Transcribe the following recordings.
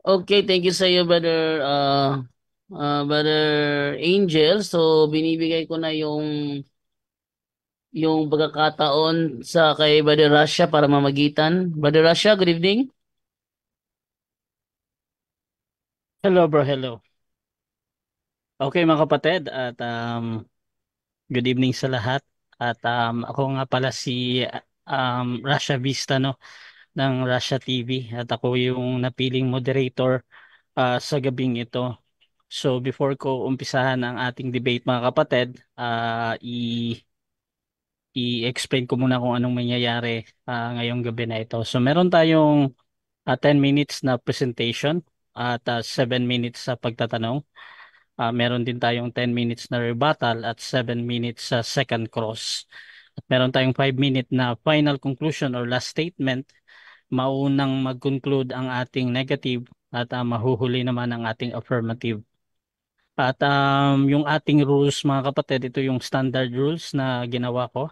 Okay, thank you sa iyo, brother Angel. So, binibigay ko na yung pagkakataon sa kay Brother Russia para mamagitan. Brother Russia, good evening. Hello bro, hello. Okay mga kapatid at good evening sa lahat. At ako nga pala si Russia Vista no ng Russia TV at ako yung napiling moderator sa gabing ito. So before ko umpisahan ang ating debate mga kapatid, i-explain ko muna kung anong mangyayari ngayong gabi na ito. So meron tayong 10 minutes na presentation at 7 minutes sa pagtatanong. Meron din tayong 10 minutes na rebuttal at 7 minutes sa second cross. At meron tayong 5-minute na final conclusion or last statement. Maunang mag-conclude ang ating negative at mahuhuli naman ang ating affirmative. At yung ating rules mga kapatid, ito yung standard rules na ginawa ko.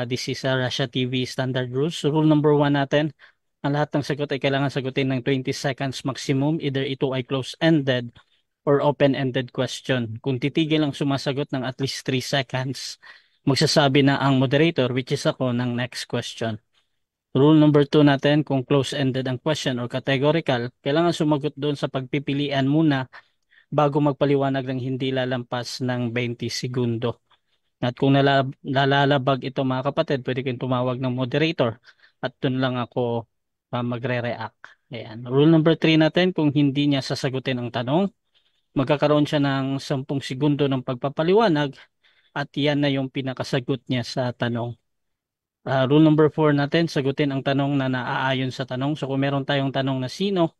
This is a Russia TV standard rules. So, rule number 1 natin, ang lahat ng sagot ay kailangan sagutin ng 20 seconds maximum. Either ito ay close-ended or open-ended question. Kung titigil ang sumasagot ng at least 3 seconds, magsasabi na ang moderator, which is ako, ng next question. Rule number 2 natin, kung close-ended ang question or categorical, kailangan sumagot doon sa pagpipilian muna bago magpaliwanag ng hindi lalampas ng 20 segundo. At kung nalalabag ito mga kapatid, pwede kayong tumawag ng moderator at doon lang ako magre-react. Ayan. Rule number 3 natin, kung hindi niya sasagutin ang tanong, magkakaroon siya ng 10 segundo ng pagpapaliwanag at yan na yung pinakasagot niya sa tanong. Rule number 4 natin, sagutin ang tanong na naaayon sa tanong. So kung meron tayong tanong na sino,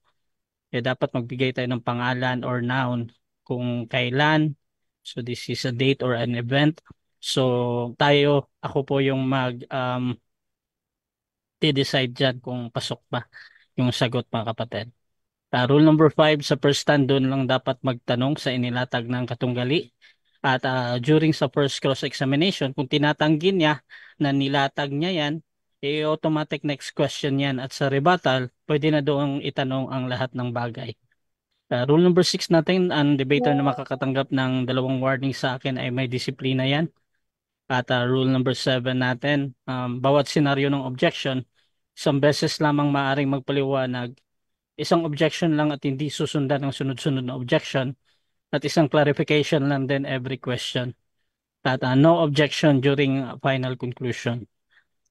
dapat magbigay tayo ng pangalan or noun kung kailan. So this is a date or an event. So ako po yung decide dyan kung pasok ba yung sagot mga kapatid. Rule number 5, sa first stand doon lang dapat magtanong sa inilatag ng katunggali. At during sa first cross-examination, kung tinatanggi niya na nilatag niya yan, automatic next question yan. At sa rebuttal, pwede na doong itanong ang lahat ng bagay. Rule number 6 natin, ang debater na makakatanggap ng 2 warning sa akin ay may disiplina yan. At rule number 7 natin, bawat senaryo ng objection, isang beses lamang maaring magpaliwanag, isang objection lang at hindi susundan ng sunod-sunod na objection, at isang clarification lang din every question. At no objection during final conclusion.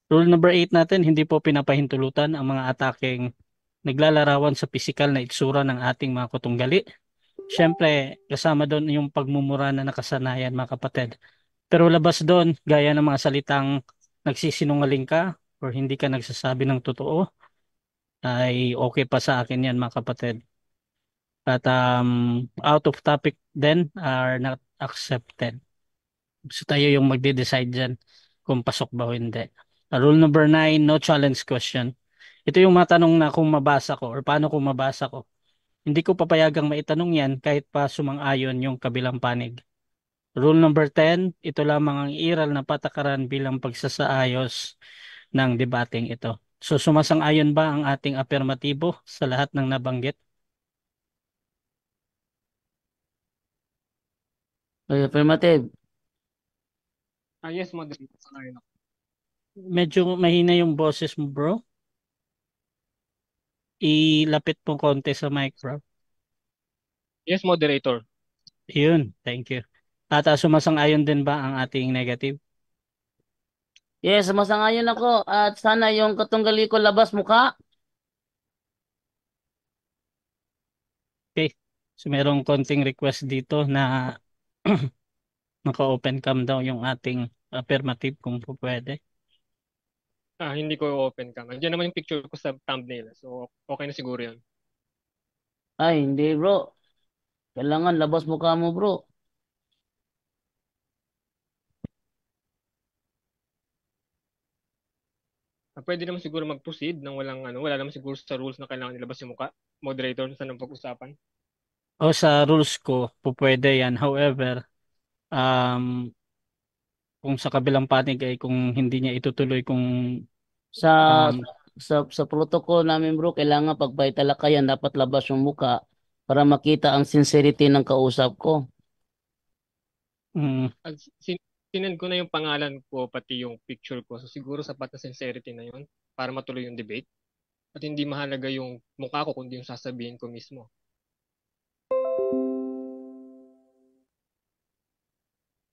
Rule number 8 natin, hindi po pinapahintulutan ang mga ataking naglalarawan sa pisikal na itsura ng ating mga kutunggali. Siyempre, kasama doon yung pagmumura na nakasanayan mga kapatid. Pero labas doon, gaya ng mga salitang nagsisinungaling ka or hindi ka nagsasabi ng totoo, ay okay pa sa akin yan mga kapatid. At out of topic then are not accepted. So tayo yung magde-decide dyan kung pasok ba o hindi. Rule number 9, no challenge question. Ito yung matanong na kung mabasa ko or paano kung mabasa ko. Hindi ko papayagang maitanong yan kahit pa sumang-ayon yung kabilang panig. Rule number 10, ito lamang ang iral na patakaran bilang pagsasaayos ng debating ito. So sumasang-ayon ba ang ating afirmatibo sa lahat ng nabanggit? Okay, affirmative. Yes, moderator. Sorry. Medyo mahina yung boses mo bro. Ilapit mo konti sa mic bro. Yes, moderator. Yun, thank you. At sumasang-ayon din ba ang ating negative? Yes, sumasangayon ako at sana yung katunggali ko labas mukha. Okay. So merong konting request dito na naka-open cam daw yung ating affirmative kung po pwede. Hindi ko open cam. Andiyan naman yung picture ko sa thumbnail. So, okay na siguro yan. Ay, hindi bro. Kailangan labas mukha mo bro. Pwede naman siguro mag-proceed nang wala naman siguro sa rules na kailangan nilabas yung mukha. Moderator, saan ang pag-usapan? O sa rules ko, po pwede yan. However, um, kung sa kabilang panig ay kung hindi niya itutuloy kung Sa um, sa protocol namin bro, kailangan pag may talakayan dapat labas yung muka para makita ang sincerity ng kausap ko. Mm, At sinend ko na yung pangalan ko, pati yung picture ko. So siguro sapat na sincerity na yun para matuloy yung debate. At hindi mahalaga yung mukha ko, kundi yung sasabihin ko mismo.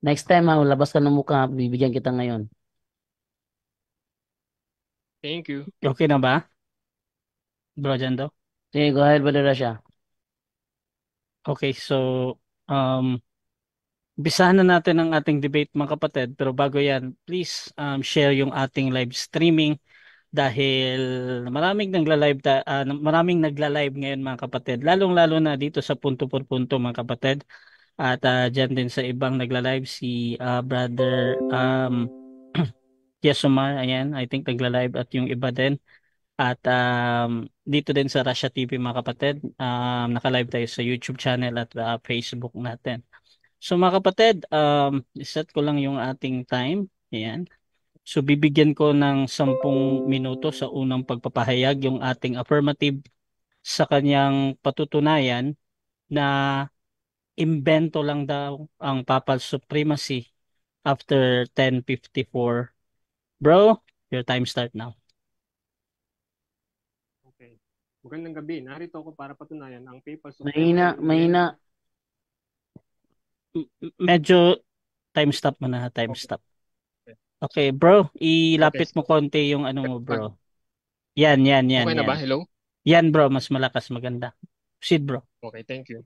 Next time ha, labas ka ng muka, bibigyan kita ngayon. Thank you. okay na ba, Bro Jando? Sige, go ahead, Brother Rasha. Okay, so umpisahan na natin ang ating debate mga kapatid. Pero bago yan, please share yung ating live streaming dahil maraming nagla-live ngayon mga kapatid. Lalong-lalo na dito sa punto por punto mga kapatid. At dyan din sa ibang nagla-live si Brother Yesomar, ayan, I think nagla-live at yung iba din. At dito din sa Russia TV mga kapatid, naka-live tayo sa YouTube channel at Facebook natin. So mga kapatid, set ko lang yung ating time. Ayan. So bibigyan ko ng 10 minuto sa unang pagpapahayag yung ating affirmative sa kanyang patutunayan na imbento lang daw ang Papal Supremacy after 1054. Bro, your time start now. Okay. Magandang gabi. Narito ako para patunayan ang papal Mahina, supremacy. mahina. Medyo time stop mo na, time Okay. stop. Okay, bro, Okay. ilapit mo konti yung ano mo, bro. Yan, Okay na ba? Hello? Yan, bro, mas malakas, maganda. Proceed, bro. Okay, thank you.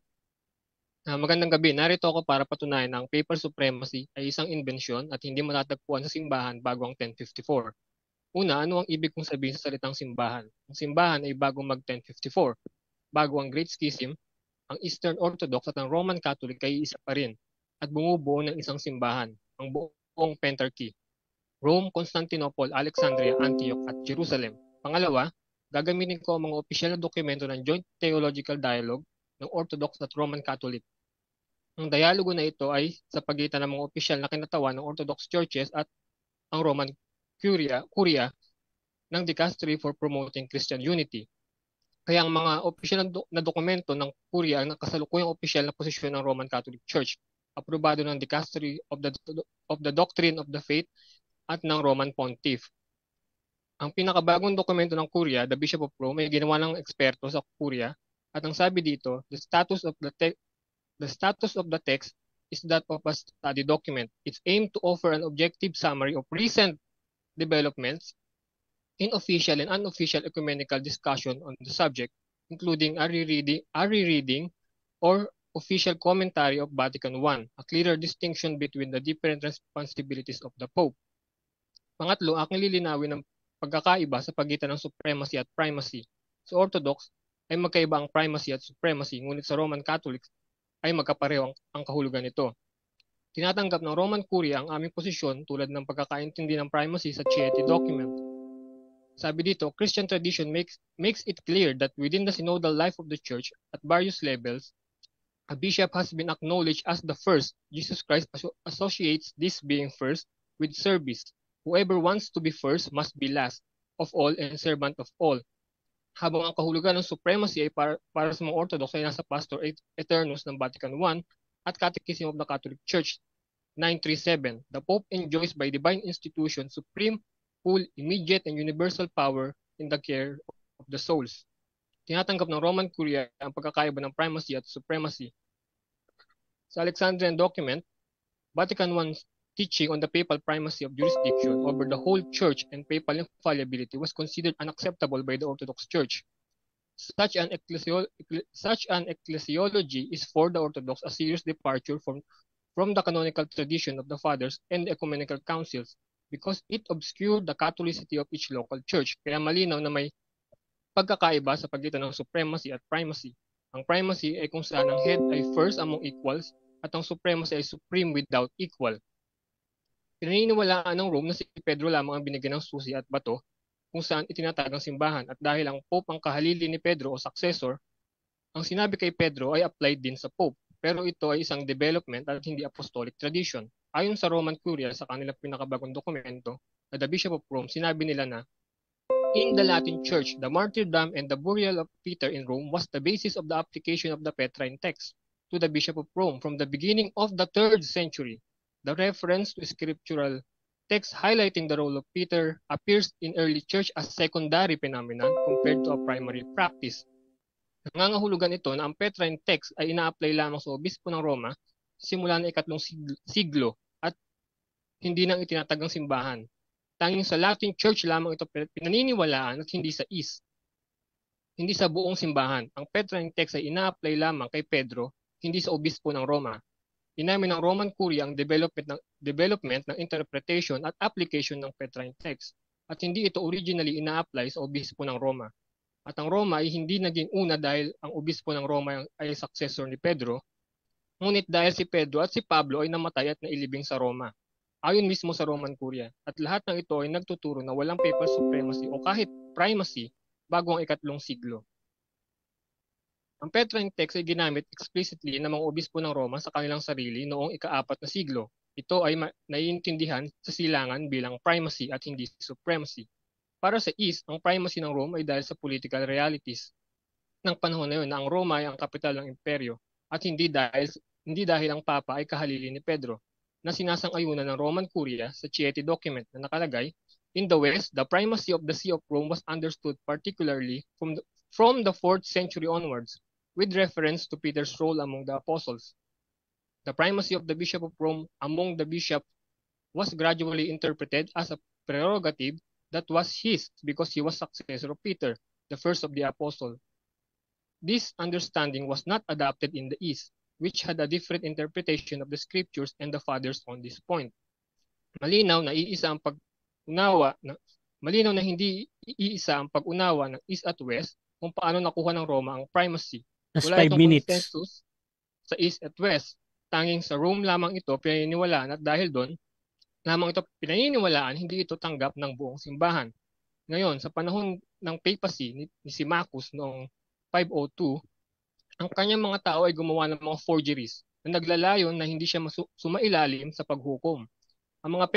Magandang gabi. Narito ako para patunayan na ang papal supremacy ay isang imbensyon at hindi matatagpuan sa simbahan bago ang 1054. Una, ano ang ibig kong sabihin sa salitang simbahan? Ang simbahan ay bago mag 1054. Bago ang Great Schism, ang Eastern Orthodox at ang Roman Catholic ay isa pa rin at bumubuo ng isang simbahan, ang buong Pentarchy. Rome, Constantinople, Alexandria, Antioch at Jerusalem. Pangalawa, gagamitin ko ang mga opisyal na dokumento ng Joint Theological Dialogue ng Orthodox at Roman Catholic. Ang dialogo na ito ay sa pagitan ng mga opisyal na kinatawan ng Orthodox Churches at ang Roman Curia ng Dicastery for Promoting Christian Unity. Kaya ang mga opisyal na dokumento ng Curia ang kasalukuyang opisyal na posisyon ng Roman Catholic Church, aprobado ng Dicastery of the Doctrine of the Faith at ng Roman Pontiff. Ang pinakabagong dokumento ng Curia, the Bishop of Rome, ay ginawa ng eksperto sa Curia at ang sabi dito, the status of the text is that of a study document. It's aimed to offer an objective summary of recent developments in official and unofficial ecumenical discussion on the subject, including a rereading or official commentary of Vatican I, a clearer distinction between the different responsibilities of the Pope. Pangatlo, aking lilinawin ang pagkakaiba sa pagitan ng supremacy at primacy. Sa Orthodox ay magkaiba ang primacy at supremacy, ngunit sa Roman Catholics ay magkapareho ang kahulugan nito. Tinatanggap ng Roman Curia ang aming posisyon tulad ng pagkakaintindi ng primacy sa Chieti document. Sabi dito, Christian tradition makes it clear that within the synodal life of the church at various levels, a bishop has been acknowledged as the first. Jesus Christ associates this being first with service. Whoever wants to be first must be last of all and servant of all. Habang ang kahulugan ng supremacy ay para sa mga Orthodox ay nasa Pastor Eternus ng Vatican I at Catechism of the Catholic Church 937. The Pope enjoys by divine institution supreme, full, immediate, and universal power in the care of the souls. Tinatanggap ng Roman Curia ang pagkakaiba ng primacy at supremacy. Sa Alexandrian document, Vatican I's teaching on the papal primacy of jurisdiction over the whole church and papal infallibility was considered unacceptable by the Orthodox Church. Such an ecclesiology is for the Orthodox a serious departure from the canonical tradition of the Fathers and the ecumenical councils because it obscured the Catholicity of each local church. Kaya malinaw na may pagkakaiba sa pagitan ng supremacy at primacy. Ang primacy ay kung saan ang head ay first among equals at ang supremacy ay supreme without equal. Pinaniniwalaan ng Rome na si Pedro lamang ang binigyan ng susi at bato kung saan itinatag ang simbahan at dahil ang Pope ang kahalili ni Pedro o successor, ang sinabi kay Pedro ay applied din sa Pope. Pero ito ay isang development at hindi apostolic tradition. Ayon sa Roman Curia sa kanilang pinakabagong dokumento na the Bishop of Rome, sinabi nila na In the Latin Church, the martyrdom and the burial of Peter in Rome was the basis of the application of the Petrine text to the Bishop of Rome from the beginning of the 3rd century. The reference to scriptural text highlighting the role of Peter appears in early church as secondary phenomenon compared to a primary practice. Nangangahulugan ito na ang Petrine text ay ina-apply lamang sa obispo ng Roma simula ng ikatlong siglo at hindi nang itinatagang simbahan. Tanging sa Latin Church lamang ito pinaniniwalaan at hindi sa East. Hindi sa buong simbahan. Ang Petrine text ay ina-apply lamang kay Pedro, hindi sa obispo ng Roma. Inamin ng Roman Curia ang development ng interpretation at application ng Petrine text at hindi ito originally ina-apply sa obispo ng Roma. At ang Roma ay hindi naging una dahil ang obispo ng Roma ay successor ni Pedro, ngunit dahil si Pedro at si Pablo ay namatay at nailibing sa Roma. Ayon mismo sa Roman Curia, at lahat ng ito ay nagtuturo na walang papal supremacy o kahit primacy bago ang ikatlong siglo. Ang Petrine text ay ginamit explicitly ng mga obispo ng Roma sa kanilang sarili noong ika-4 na siglo. Ito ay naiintindihan sa silangan bilang primacy at hindi supremacy. Para sa East, ang primacy ng Rome ay dahil sa political realities ng panahon na yun na ang Roma ay ang kapital ng imperyo at hindi dahil ang Papa ay kahalili ni Pedro, na sinasang-ayunan ng Roman Curia sa Chieti document na nakalagay, in the West, the primacy of the See of Rome was understood particularly from the 4th century onwards, with reference to Peter's role among the apostles. The primacy of the Bishop of Rome among the bishops was gradually interpreted as a prerogative that was his because he was successor of Peter, the first of the apostles. This understanding was not adopted in the East, which had a different interpretation of the scriptures and the fathers on this point. Malinaw na hindi iisa ang pag-unawa ng East at West kung paano nakuha ng Roma ang primacy. Just Wala 5 itong minutes. consensus sa East at West. Tanging sa Rome lamang ito pinaniniwalaan at dahil doon lamang ito pinaniniwalaan, hindi ito tanggap ng buong simbahan. Ngayon, sa panahon ng papacy ni Symmachus noong 502, ang kanyang mga tao ay gumawa ng mga forgeries na naglalayon na hindi siya sumailalim sa paghukom. Ang mga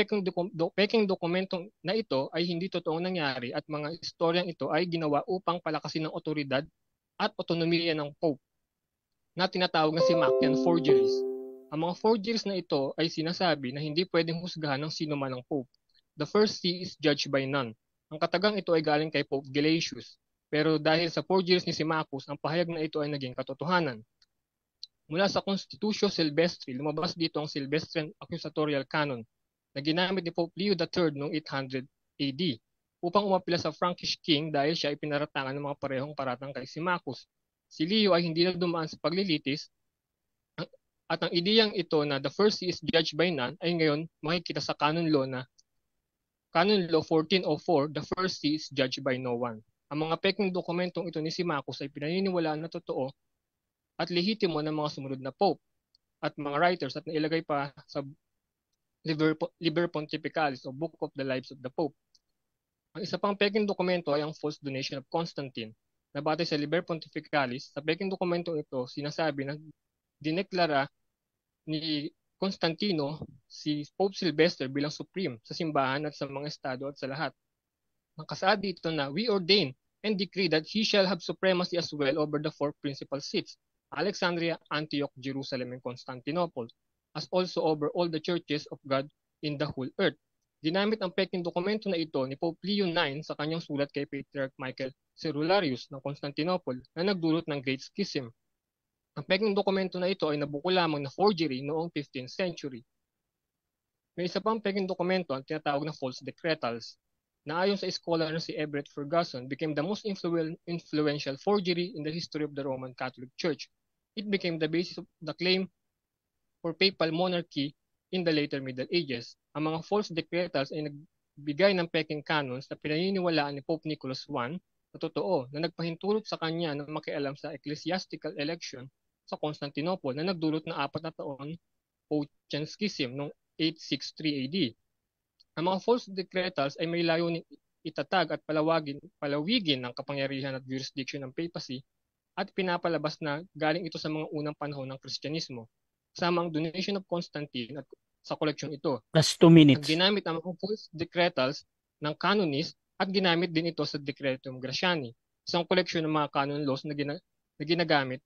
peking dokumentong na ito ay hindi totoong nangyari at mga istoryang ito ay ginawa upang palakasin ng otoridad at otonomiya ng Pope na tinatawag na Symmachus forgeries. Ang mga forgeries na ito ay sinasabi na hindi pwedeng husgahan ng sino man ng Pope. The first see is judged by none. Ang katagang ito ay galing kay Pope Gelasius. Pero dahil sa forgeries ni Symmachus, ang pahayag na ito ay naging katotohanan. Mula sa Constitutio Silvestri, lumabas dito ang Silvestrian Accusatorial Canon na ginamit ni Pope Leo III noong 800 AD upang umapila sa Frankish king dahil siya ay pinaratangan ng mga parehong paratang kay Symmachus. Si Leo ay hindi na dumaan sa paglilitis at ang ideyang ito na the first see is judged by none ay ngayon makikita sa Canon Law 1404, the first see is judged by no one. Ang mga peking dokumentong ito ni Symmachus ay pinaniniwalaan na totoo at lehitimo ng mga sumunod na Pope at mga writers at nailagay pa sa Liber Pontificalis o Book of the Lives of the Pope. Ang isa pang peking dokumento ay ang false donation of Constantine. Nabatay sa Liber Pontificalis, sa peking dokumentong ito, sinasabi na dineklara ni Constantino si Pope Sylvester bilang supreme sa simbahan at sa mga estado at sa lahat. Nakasaad dito na we ordain and decree that he shall have supremacy as well over the 4 principal seats, Alexandria, Antioch, Jerusalem, and Constantinople, as also over all the churches of God in the whole earth. Ginamit ang peking dokumento na ito ni Pope Leo IX sa kanyang sulat kay Patriarch Michael Cerularius ng Constantinople na nagdulot ng Great Schism. Ang peking dokumento na ito ay nabuko lamang na forgery noong 15th century. May isa pang peking dokumento ang tinatawag na false decretals na ayon sa scholar na si Everett Ferguson became the most influential forgery in the history of the Roman Catholic Church. It became the basis of the claim for papal monarchy in the later Middle Ages. Ang mga false decretals ay nagbigay ng peking canons na pinaniniwalaan ni Pope Nicholas I na totoo na nagpahintulot sa kanya na makialam sa ecclesiastical election sa Constantinople na nagdulot ng 4 na taon Photian Schism noong 863 AD. Ang mga false decretals ay may layuning itatag at palawigin ng kapangyarihan at jurisdiction ng papacy at pinapalabas na galing ito sa mga unang panahon ng Kristyanismo, kasama ang donation of Constantine at sa koleksyon ito. Plus 2 minutes. Ginamit ang mga false decretals ng canonist at ginamit din ito sa Decretum Graciani, isang koleksyon ng mga canon laws na ginagamit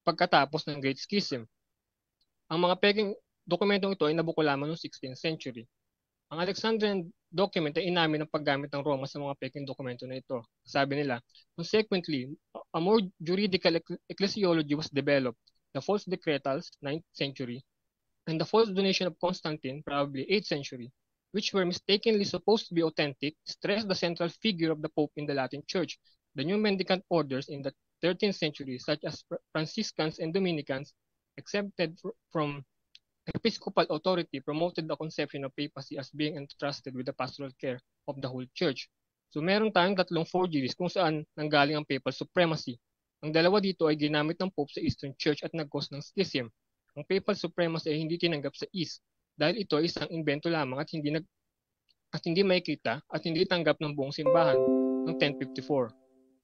pagkatapos ng Great Schism. Ang mga peking dokumentong ito ay nabuko lamang noong 16th century. Ang Alexandrian document ay inamin ang paggamit ng Roma sa mga peking dokumento na ito. Sabi nila, consequently, a more juridical ecclesiology was developed. The false decretals, 9th century, and the false donation of Constantine, probably 8th century, which were mistakenly supposed to be authentic, stressed the central figure of the Pope in the Latin Church. The new mendicant orders in the 13th century, such as Franciscans and Dominicans, exempted from episcopal authority, promoted the conception of papacy as being entrusted with the pastoral care of the whole church. So meron tayong tatlong forgeries kung saan nanggaling ang papal supremacy. Ang dalawa dito ay ginamit ng Pope sa Eastern Church at nag-cause ng schism. Ang papal supremacy ay hindi tinanggap sa East dahil ito ay isang invento lamang at hindi makikita at hindi tanggap ng buong simbahan ng 1054.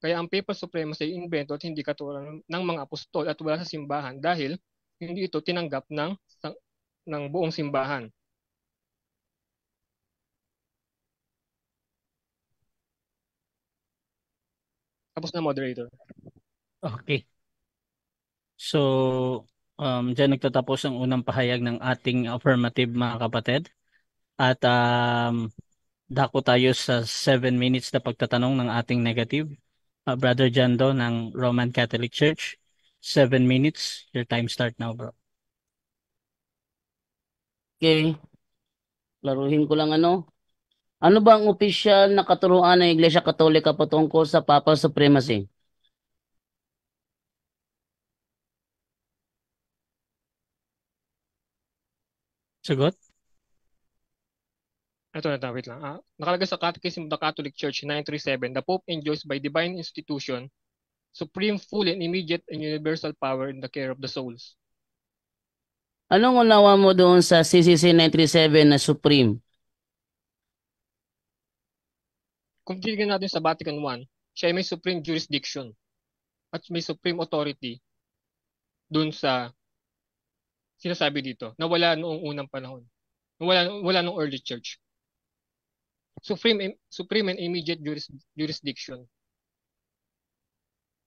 Kaya ang papal supremacy ay invento at hindi katulad ng mga apostol at wala sa simbahan dahil hindi ito tinanggap ng buong simbahan. Tapos na, moderator. Okay. So, dyan nagtatapos ang unang pahayag ng ating affirmative, mga kapatid. At dako tayo sa 7 minutes na pagtatanong ng ating negative. Brother Jando ng Roman Catholic Church. 7 minutes. Your time start now, bro. Okay. Laruhin ko lang ano. Ano ba ang opisyal na katuruan ng Iglesia Katolika patungkol sa Papal Supremacy? Sagot? Ito na, wait lang. Nakalagay sa Catechism of the Catholic Church 937, the Pope enjoys by divine institution supreme, full, and immediate and universal power in the care of the souls. Anong unawa mo doon sa CCC 937 na Supreme? Kung titignan natin sa Vatican I, siya ay may supreme jurisdiction at may supreme authority doon sa sinasabi dito na wala noong unang panahon. Wala noong early church. Supreme and immediate jurisdiction.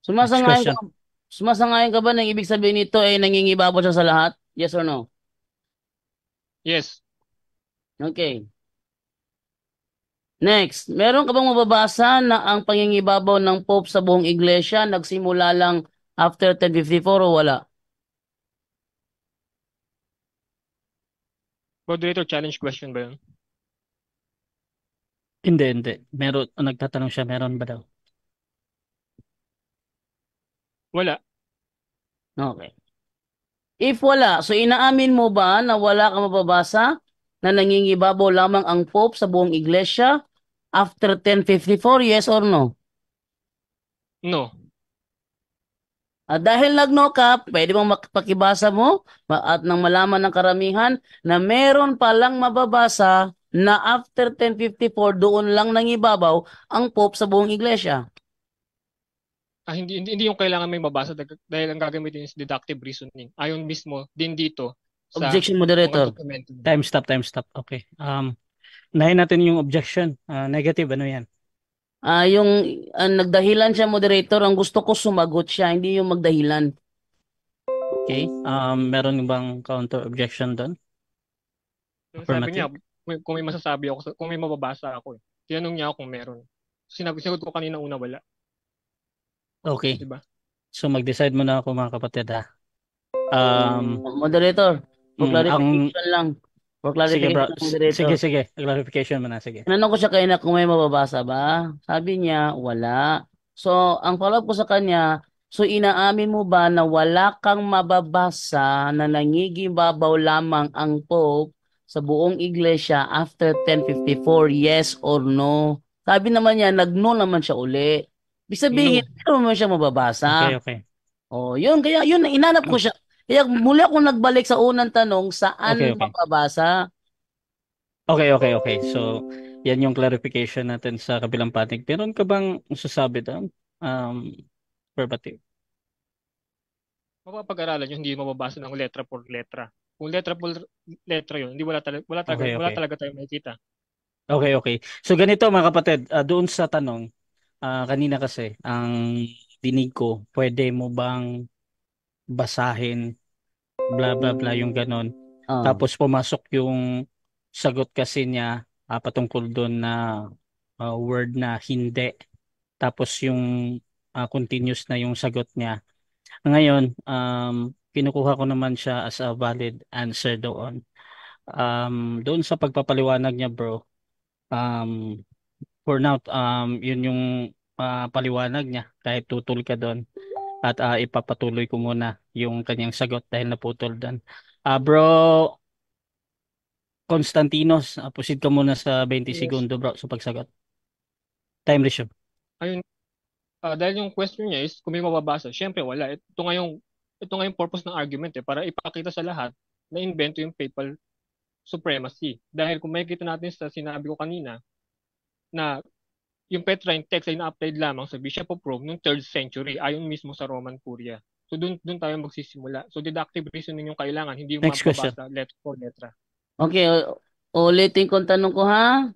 Sumasangayon question. ka, sumasangayon ka ba na ibig sabihin nito ay nangingibabaw siya sa lahat? Yes or no? Yes. Okay. Next, meron ka bang mababasa na ang pangingibabaw ng Pope sa buong Iglesia nagsimula lang after 1054 o wala? Moderator, challenge question ba yun? Hindi. Meron, nagtatanong siya, meron ba daw? Wala. Okay. If wala, so inaamin mo ba na wala kang mababasa na nangingibabaw lamang ang Pope sa buong Iglesia after 1054, yes or no? No. At dahil nag-no ka, pwede mong pakibasa mo at nang malaman ng karamihan na meron palang mababasa na after 1054 doon lang nangibabaw ang Pope sa buong Iglesia. Hindi yung kailangan may mabasa dahil ang gagamitin is deductive reasoning. Ayon mismo din dito sa Objection, moderator. mga dokumento. Time stop. Okay. Unahin natin yung objection. Negative, ano yan? Yung nagdahilan siya, moderator, ang gusto ko sumagot siya, hindi yung magdahilan. Okay. Meron bang counter objection doon? Sabi niya, kung may masasabi ako, kung may mababasa ako. Tinanong niya ako kung meron. Sinagot ko kanina una wala. Okay. Diba? So mag-decide muna ako, mga kapatid, ha. Moderator, for clarification lang. For Sige, bro. clarification, moderator. Sige. Clarification muna, sige. Tinanong ko siya kanina kung may mababasa ba. Sabi niya, wala. So, ang follow-up ko sa kanya, so inaamin mo ba na wala kang mababasa na nangigibabaw lamang ang Pope sa buong iglesia after 1054, yes or no? Sabi naman niya, nag-no naman siya uli. Ibig sabihin, No. meron mo siya mababasa. Okay. Oh, yun, kaya yun, inanap ko siya. Kaya muli akong nagbalik sa unang tanong, saan Okay. mababasa? Okay. So, yan yung clarification natin sa kabilang panig. Meron ka bang masasabi doon? Verbatim. Mapapag-aralan nyo, hindi mababasa ng letra por letra. Kung letra por letra yun, hindi wala talaga tayo makikita. Okay, okay. So ganito mga kapatid, doon sa tanong, kanina kasi, ang dinig ko, pwede mo bang basahin, bla bla bla, yung ganon. Oh. Tapos pumasok yung sagot kasi niya, patungkol doon na word na hindi. Tapos yung continuous na yung sagot niya. Ngayon, kinukuha ko naman siya as a valid answer doon. Doon sa pagpapaliwanag niya, bro, um, for now, yun yung paliwanag niya. Kahit tutol ka doon. At ipapatuloy ko muna yung kanyang sagot dahil naputol doon. Bro Constantinos, proceed ka muna sa 20 Yes. segundo, bro, sa pagsagot. Time resume. Ayun, dahil yung question niya is kung may mababasa, syempre wala. Ito nga yung purpose ng argument para ipakita sa lahat na invento yung papal supremacy. Dahil kung makikita natin sa sinabi ko kanina na yung Petrine text ay na-applied lamang sa Bishop of Rome noong 3rd century ayon mismo sa Roman Curia. So doon tayo magsisimula. So deductive reasoning yung kailangan, hindi yung Next question. mababasa letter for letra. Okay, ulitin ko ang tanong ko ha.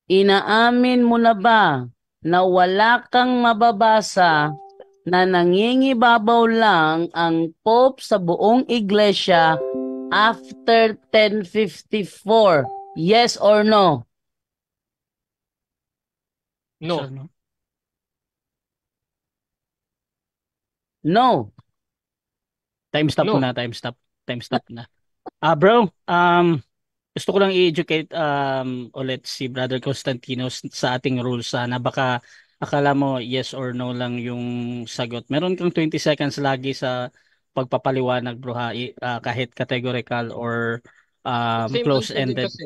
Inaamin mo na ba na wala kang mababasa na nangingibabaw lang ang Pope sa buong iglesia after 1054? Yes or no? No. So, no? No. Time stop No. muna, time stop. Time stop na. Bro, gusto ko lang i-educate ulit si Brother Constantinos sa ating rules. Na baka akala mo yes or no lang yung sagot. Meron kang 20 seconds lagi sa pagpapaliwanag, bro, ha? Kahit categorical or Same answer din close-ended. kasi.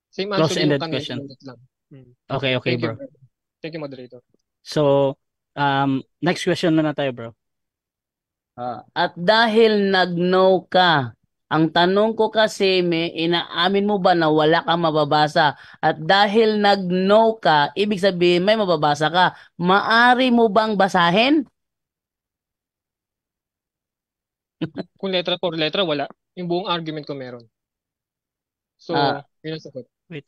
Same answer din yung Close-ended kanina question. lang. Okay, okay, Thank you, bro. brother. Thank you, moderator. So, next question na tayo, bro. At dahil nag-no ka, ang tanong ko kasi, may inaamin mo ba na wala kang mababasa? At dahil nag-no ka, ibig sabihin may mababasa ka. Maari mo bang basahin? Kung letra for letra, wala. Yung buong argument ko meron. Ah, So, yun ang sagot. Wait.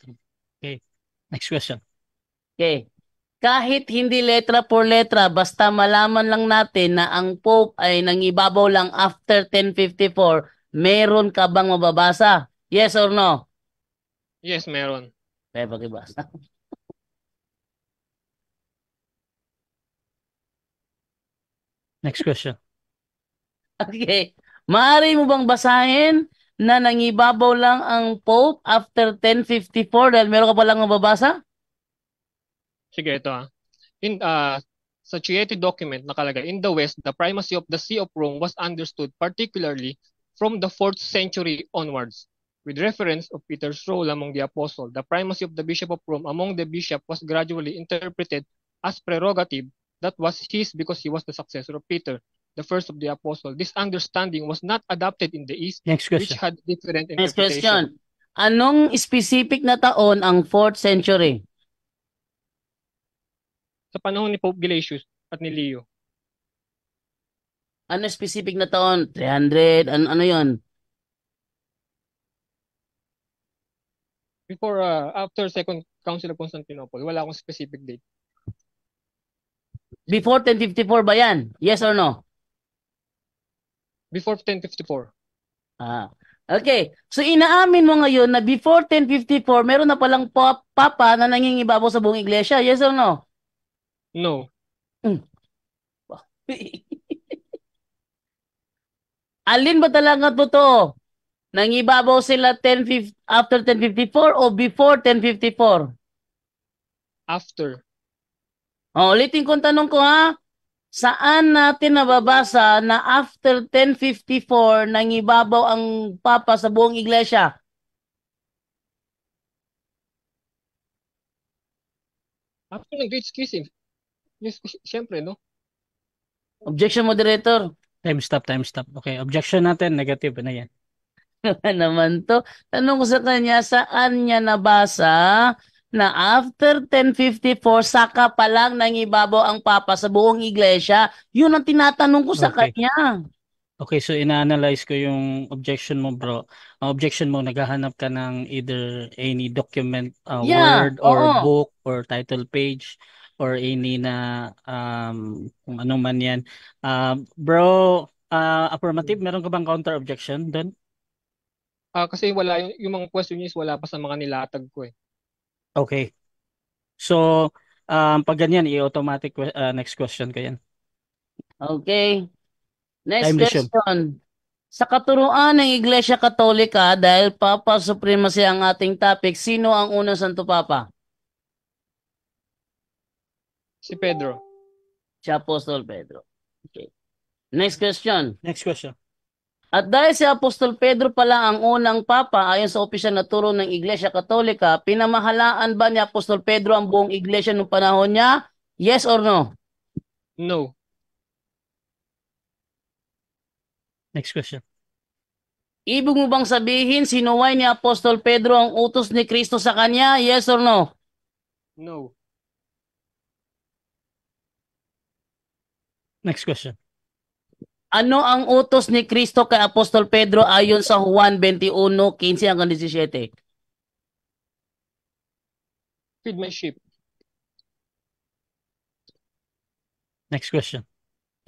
Okay. Next question. okay. Kahit hindi letra por letra, basta malaman lang natin na ang Pope ay nangibabaw lang after 1054, meron ka bang mababasa? Yes or no? Yes, meron. Kaya pakibasa. Next question. Okay. Maaari mo bang basahin na nangibabaw lang ang Pope after 1054 dahil meron ka palang mababasa? Sige, ito sa Chieti document nakalagay, in the West, the primacy of the See of Rome was understood particularly from the 4th century onwards. With reference of Peter's role among the apostle, the primacy of the Bishop of Rome among the bishop was gradually interpreted as prerogative that was his because he was the successor of Peter, the first of the apostle. This understanding was not adopted in the East, Next which question. had different Next interpretation. question. Anong specific na taon ang 4th century? Sa panahon ni Pope Gelasius at ni Leo, Ano specific na taon? 300? Ano yon? after Second Council of Constantinople, wala akong specific date. Before 1054 ba yan? Yes or no? Before 1054. Okay. So inaamin mo ngayon na before 1054, meron na palang papa na nangingibabaw sa buong iglesia. Yes or no? No. Alin ba talaga totoo? Nangibabaw sila after 1054 o before 1054? After. Ulitin ko ang tanong ko ha. Saan natin nababasa na after 1054 nangibabaw ang papa sa buong iglesia? After ng Great Schism. Yes, siyempre, no? Objection, moderator. Time stop, time stop. Okay, objection natin, negative na yan. Naman to. Tanong ko sa kanya, saan niya nabasa na after 1054, saka pa lang nangibabaw ang papa sa buong iglesia? Yun ang tinatanong ko sa Okay. kanya. Okay, so ina-analyze ko yung objection mo, bro. Ang objection mo, naghahanap ka ng either any document, Yeah, word or oo. book or title page or any na kung ano man yan. Bro, affirmative, meron ka bang counter objection doon? Kasi wala yung mga question niya is wala pa sa mga nilatag ko eh. Okay. So, pag ganyan, i-automatic next question ko yan. Okay. Next Time resume. question. Sa katuruan ng Iglesia Katolika, dahil Papa Supremacy ang ating topic, sino ang unang Santo Papa? Si Pedro. Si Apostol Pedro. Okay. Next question. Next question. At dahil si Apostol Pedro pala ang unang Papa ayon sa opisyal na turo ng Iglesia Katolika, pinamahalaan ba ni Apostol Pedro ang buong Iglesia noong panahon niya? Yes or no? No. Next question. Ibig mo bang sabihin sinuway ni Apostol Pedro ang utos ni Kristo sa kanya? Yes or no? No. Next question. Ano ang utos ni Kristo kay Apostol Pedro ayon sa Juan 21:15 hanggang 17? Feed my sheep. Next question.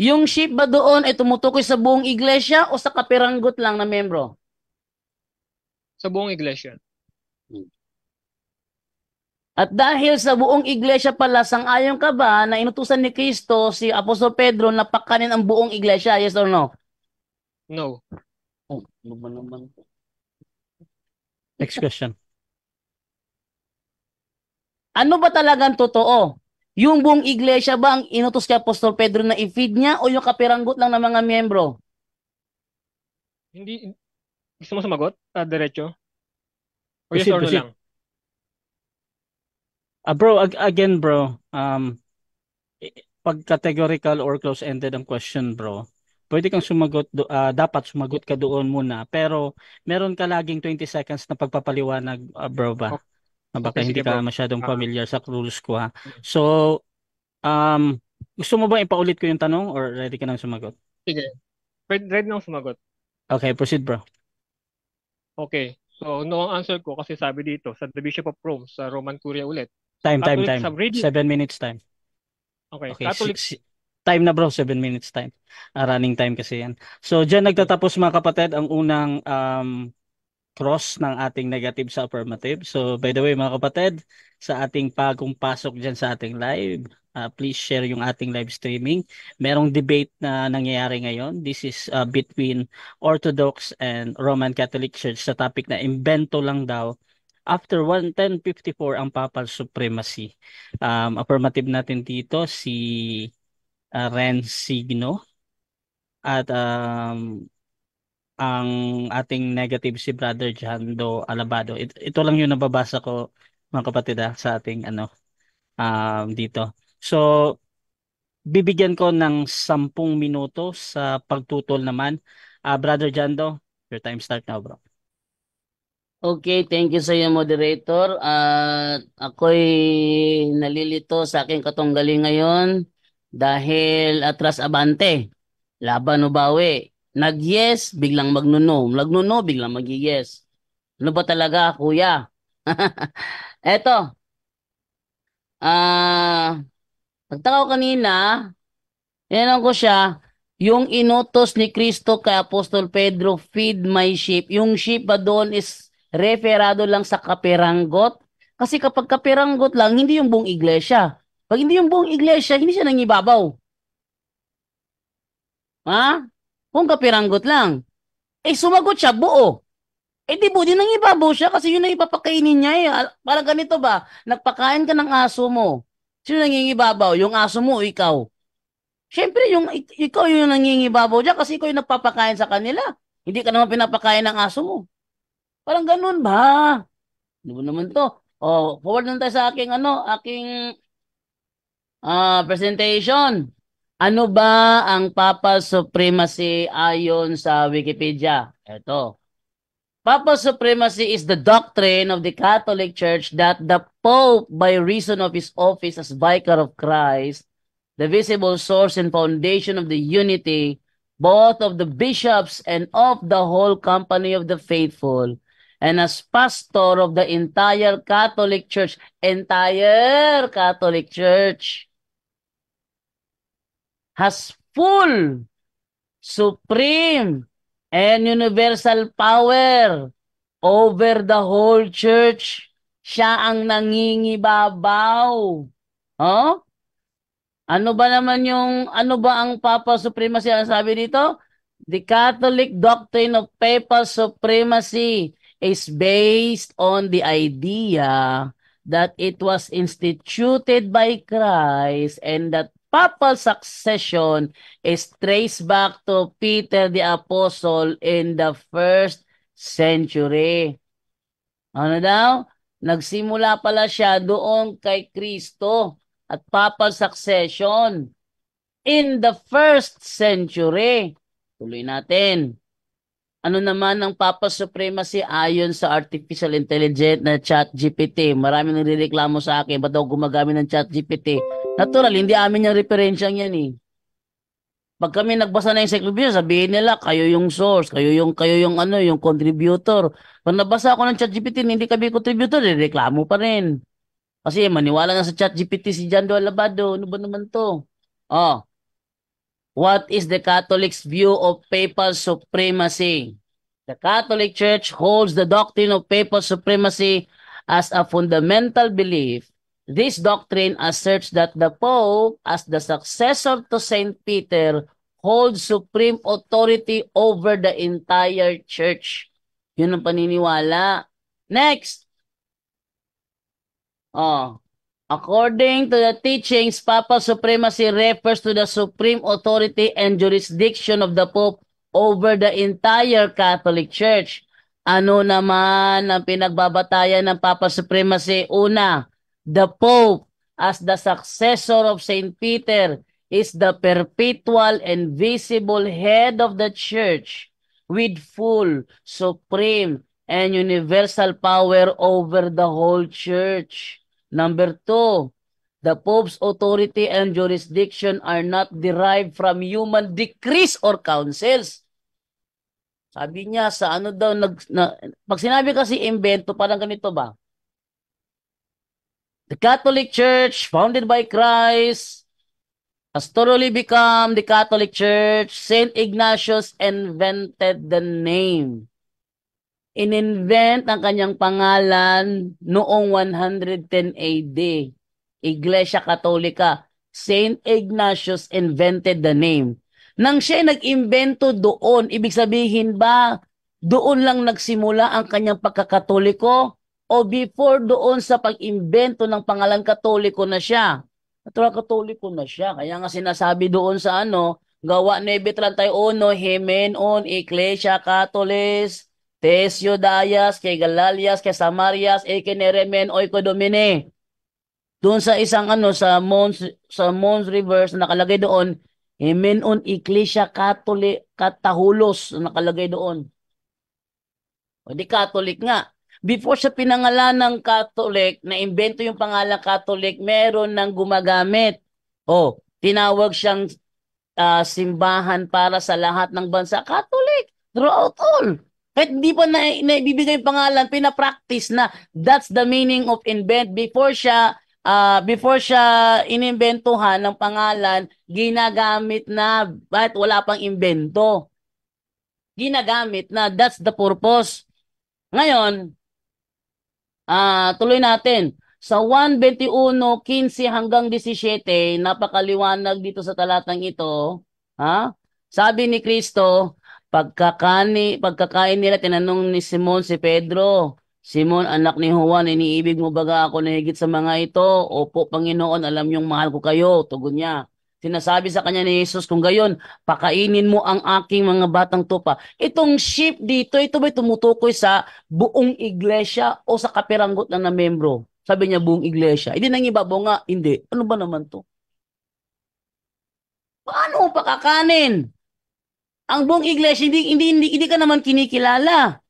Yung sheep ba doon ay tumutukoy sa buong iglesia o sa kapiranggot lang na membro? Sa buong iglesia. At dahil sa buong iglesia pala, sang-ayon ka ba na inutusan ni Kristo si Apostol Pedro na pakanin ang buong iglesia? Yes or no? No. Oh, ano ba naman? Next question. Ano ba talagang totoo? Yung buong iglesia ba ang inutos kay Apostol Pedro na i-feed niya o yung kapiranggot lang ng mga miyembro? Hindi. Gusto mo sumagot? Diretso? O yes Proceed, or no proceed. lang? Bro, again, bro, pag categorical or close-ended ang question, bro, pwede kang sumagot, dapat sumagot ka doon muna. Pero meron ka laging 20 seconds na pagpapaliwanag, bro ba? Okay, Baka okay sige hindi ka bro. masyadong Ah, familiar sa rules ko, ha. So, gusto mo ba ipaulit ko yung tanong or ready ka nang sumagot? sige. Ready na akong sumagot. Okay, proceed, bro. Okay. So, no ang answer ko kasi sabi dito sa The Bishop of Rome sa Roman Curia ulit. Catholic Time. subreddit. 7 minutes time. Okay. Okay, Catholic. time na bro, 7 minutes time. Running time kasi yan. So, dyan Okay. nagtatapos mga kapatid ang unang cross ng ating negative sa affirmative. So, by the way mga kapatid, sa ating bagong pasok dyan sa ating live, please share yung ating live streaming. Merong debate na nangyayari ngayon. This is between Orthodox and Roman Catholic Church sa topic na imbento lang daw after 1054 ang Papal Supremacy. Affirmative natin dito si Ren Signo at ang ating negative si Brother Jando Alabado. Ito lang yung nababasa ko mga kapatid, sa ating dito. So, bibigyan ko ng 10 minuto sa pagtutol naman. Brother Jando, your time start now, bro. Okay, thank you sa iyo, moderator. At ako'y nalilito sa aking katunggali ngayon dahil atras abante. Laban o bawi. Nag-yes, biglang magnuno. Magnuno, biglang mag-yes. Ano ba talaga, kuya? Eto, nagtaka ko kanina, tinanong ko siya, yung inutos ni Kristo kay Apostol Pedro, feed my sheep. Yung sheep ba doon is referado lang sa kapiranggot? Kasi kapag kapiranggot lang, hindi yung buong iglesia. Pag hindi yung buong iglesia, hindi siya nangibabaw. Ha? Kung kapiranggot lang. Eh, sumagot siya, buo. Eh, di buo din nangibabaw siya kasi yun ang ipapakainin niya eh. Parang ganito ba? Nagpakain ka ng aso mo. Sino nangingibabaw? Yung aso mo o ikaw? Siyempre, ikaw yung nangingibabaw dyan kasi ikaw yung nagpapakain sa kanila. Hindi ka naman pinapakain ng aso mo. Parang ganun ba? Ano ba naman to? Oh, forward na tayo sa aking presentation. Ano ba ang Papal Supremacy ayon sa Wikipedia? Ito. Papal supremacy is the doctrine of the Catholic Church that the Pope, by reason of his office as Vicar of Christ, the visible source and foundation of the unity, both of the bishops and of the whole company of the faithful, and as pastor of the entire Catholic Church, has full, supreme, and universal power over the whole church. Siya ang nangingibabaw. Oh? Ano ba ang Papal Supremacy ang sabi dito? The Catholic doctrine of Papal Supremacy is based on the idea that it was instituted by Christ and that papal succession is traced back to Peter the Apostle in the first century. Ano daw? Nagsimula pala siya doon kay Kristo at papal succession in the first century. Tuloy natin. Ano naman ang papal supremacy ayon sa artificial intelligence na ChatGPT? Marami nang nireklamo sa akin, ba't daw gumagamit ng ChatGPT? Natural, hindi amin yung referensya yan eh. Pag kami nagbasa na yung encyclopedia, sabihin nila, kayo yung source, kayo yung yung contributor. Pag nabasa ako ng ChatGPT, hindi kami contributor, reklamo pa rin. Kasi maniwala na sa ChatGPT si John Doe Alabado. Ano ba naman to? Oh, what is the Catholic's view of papal supremacy? The Catholic Church holds the doctrine of papal supremacy as a fundamental belief. This doctrine asserts that the Pope, as the successor to Saint Peter, holds supreme authority over the entire church. Yun ang paniniwala. Next. Oh. According to the teachings, papal supremacy refers to the supreme authority and jurisdiction of the Pope over the entire Catholic Church. Ano naman ang pinagbabatayan ng papal supremacy? Una, the Pope, as the successor of Saint Peter, is the perpetual and visible head of the Church with full, supreme, and universal power over the whole Church. Number 2, the Pope's authority and jurisdiction are not derived from human decrees or councils. Sabi niya sa ano daw, pag sinabi kasi invento, parang ganito ba? The Catholic Church, founded by Christ, has thoroughly become the Catholic Church. Saint Ignatius invented the name. In-invent ang kanyang pangalan noong 110 AD. Iglesia Katolika. Saint Ignatius invented the name. Nang siya nag-imbento doon, ibig sabihin ba, doon lang nagsimula ang kanyang pagkakatoliko? O before doon sa pag-imbento ng pangalan Katoliko na siya? Natural Katoliko na siya. Kaya nga sinasabi doon sa Gawa 9:31, Himenon Ecclesia Catholis, Tesio Dayas, kay Galalias, kay Samarias, Ekeneremen, Oiko Domine. Doon sa isang sa Mons Rivers, nakalagay doon, Himenon Ecclesia Catahulos, nakalagay doon. O di Catholic nga. Before sa pinangalan ng Catholic, na-invento yung pangalan Catholic, meron nang gumagamit. O, tinawag siyang simbahan para sa lahat ng bansa. Catholic, throughout all. Kahit hindi pa naibibigay yung pangalan, pinapractice na. That's the meaning of invent. Before siya inimbentuhan ng pangalan, ginagamit na. But wala pang imbento. Ginagamit na. That's the purpose. Ngayon, tuloy natin. Sa 1:21:15 hanggang 17, napakaliwanag dito sa talatang ito. Sabi ni Kristo, pagkakain nila, tinanong ni Simon si Pedro, Simon, anak ni Juan, iniibig mo baga ako na higit sa mga ito? Opo, Panginoon, alam niyong mahal ko kayo. Tugon niya. Sinasabi sa kanya ni Jesus, kung gayon, pakainin mo ang aking mga batang tupa. Itong sheep dito, ito ba'y tumutukoy sa buong iglesia o sa kapiranggot lang na membro? Sabi niya, buong iglesia. Hindi nang ibabaw nga, hindi. Ano ba naman to? Paano pakakanin? Ang buong iglesia, hindi ka naman kinikilala.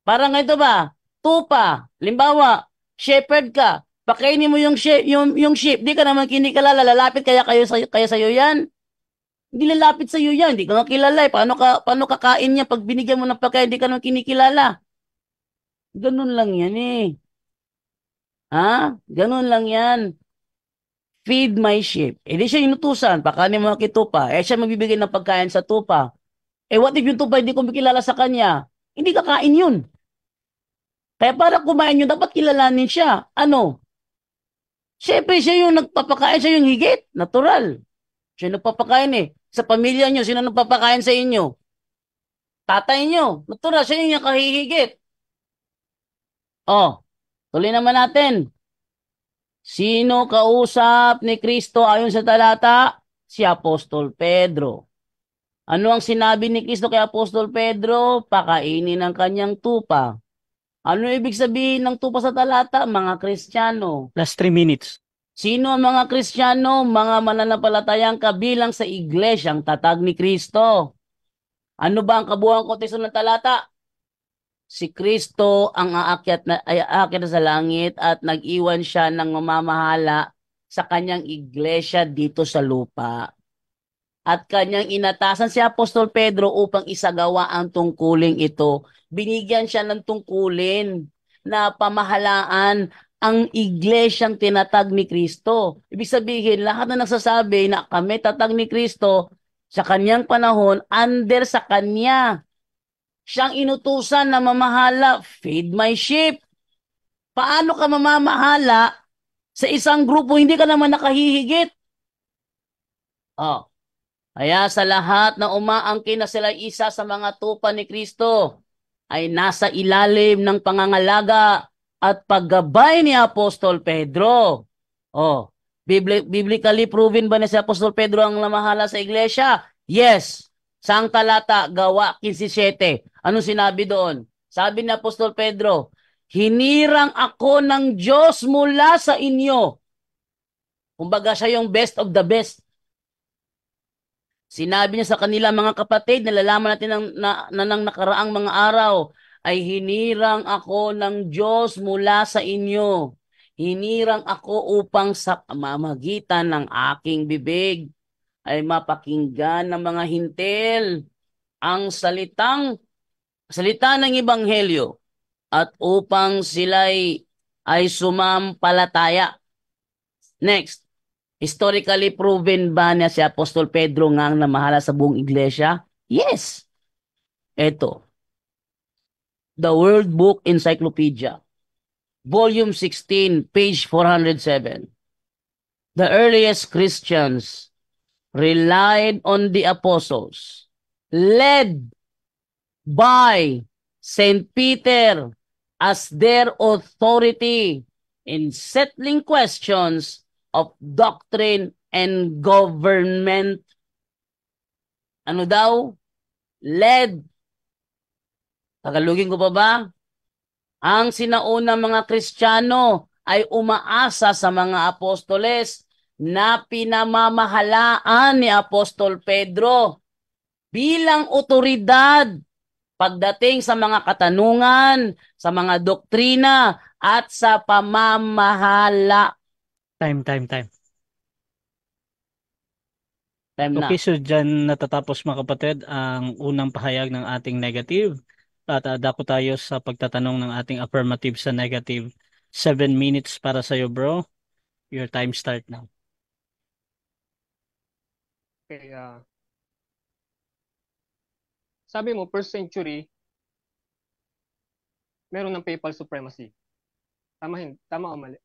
Parang ito ba? Tupa. Limbawa, shepherd ka. Pakainin mo yung sheep, di ka naman kinikilala, lalapit kaya sa'yo yan? Hindi lalapit sa iyo yan. Hindi ka nga kilala eh. Paano kakain niya pag binigyan mo ng pagkain, hindi ka naman kinikilala. Ganun lang yan eh. Ha? Ganun lang yan. Feed my sheep. Eh di siya inutusan, pakanin mo kay tupa. Eh siya magbibigay ng pagkain sa tupa. Eh what if yung tupa hindi ko kilala sa kanya? Hindi kakain yun. Kaya para kumain yun, dapat kilalanin siya. Ano? Siyempre siya yung nagpapakain, siya yung higit. Natural. Siya yung nagpapakain eh. Sa pamilya nyo, sino nagpapakain sa inyo? Tatay nyo. Natural, siya yung kahihigit. Oh, tuloy naman natin. Sino kausap ni Kristo ayon sa talata? Si Apostol Pedro. Ano ang sinabi ni Kristo kay Apostol Pedro? Pakainin ang kanyang tupa. Ano ibig sabihin ng tupa sa talata? Mga Kristiyano. Last 3 minutes. Sino ang mga Kristiyano? Mga mananampalatayang kabilang sa iglesyang tatag ni Kristo. Ano ba ang kabuuan konteksto ng talata? Si Kristo ang aakyat na sa langit at nag-iwan siya ng mamamahala sa kanyang iglesia dito sa lupa. At kanyang inatasan si Apostol Pedro upang isagawa ang tungkuling ito. Binigyan siya ng tungkulin na pamahalaan ang iglesyang tinatag ni Kristo. Ibig sabihin, lahat na nagsasabi na kami tatag ni Kristo sa kanyang panahon, under sa kanya. Siyang inutusan na mamahala, feed my sheep. Paano ka mamamahala sa isang grupo hindi ka naman nakahihigit? Oh, kaya sa lahat na umaangkin na sila isa sa mga tupa ni Kristo ay nasa ilalim ng pangangalaga at paggabay ni Apostol Pedro. Oh, biblically proven ba na si Apostol Pedro ang namahala sa iglesia? Yes. Saang talata? Gawa 15:7. Anong sinabi doon? Sabi ni Apostol Pedro, hinirang ako ng Diyos mula sa inyo. Kumbaga siya yung best of the best. Sinabi niya sa kanila mga kapatid, nalalaman natin ng nakaraang mga araw, ay hinirang ako ng Diyos mula sa inyo. Hinirang ako upang sa pamamagitan ng aking bibig ay mapakinggan ng mga hintil ang salita ng Ebanghelyo at upang sila'y ay sumampalataya. Next. Historically proven ba niya si Apostol Pedro nga ang namahala sa buong iglesia? Yes. Ito. The World Book Encyclopedia. Volume 16, page 407. The earliest Christians relied on the apostles, led by Saint Peter as their authority in settling questions of doctrine and government. Ano daw? Led. Tagalogin ko pa ba? Ang sinaunang mga Kristiyano ay umaasa sa mga apostoles na pinamamahalaan ni Apostol Pedro bilang otoridad pagdating sa mga katanungan, sa mga doktrina, at sa pamamahala. Time. Time na. Okay, so dyan natatapos mga kapatid ang unang pahayag ng ating negative. At dako tayo sa pagtatanong ng ating affirmative sa negative. 7 minutes para sa'yo, bro. Your time start now. Okay, sabi mo, first century, meron ng papal supremacy. Tama o mali?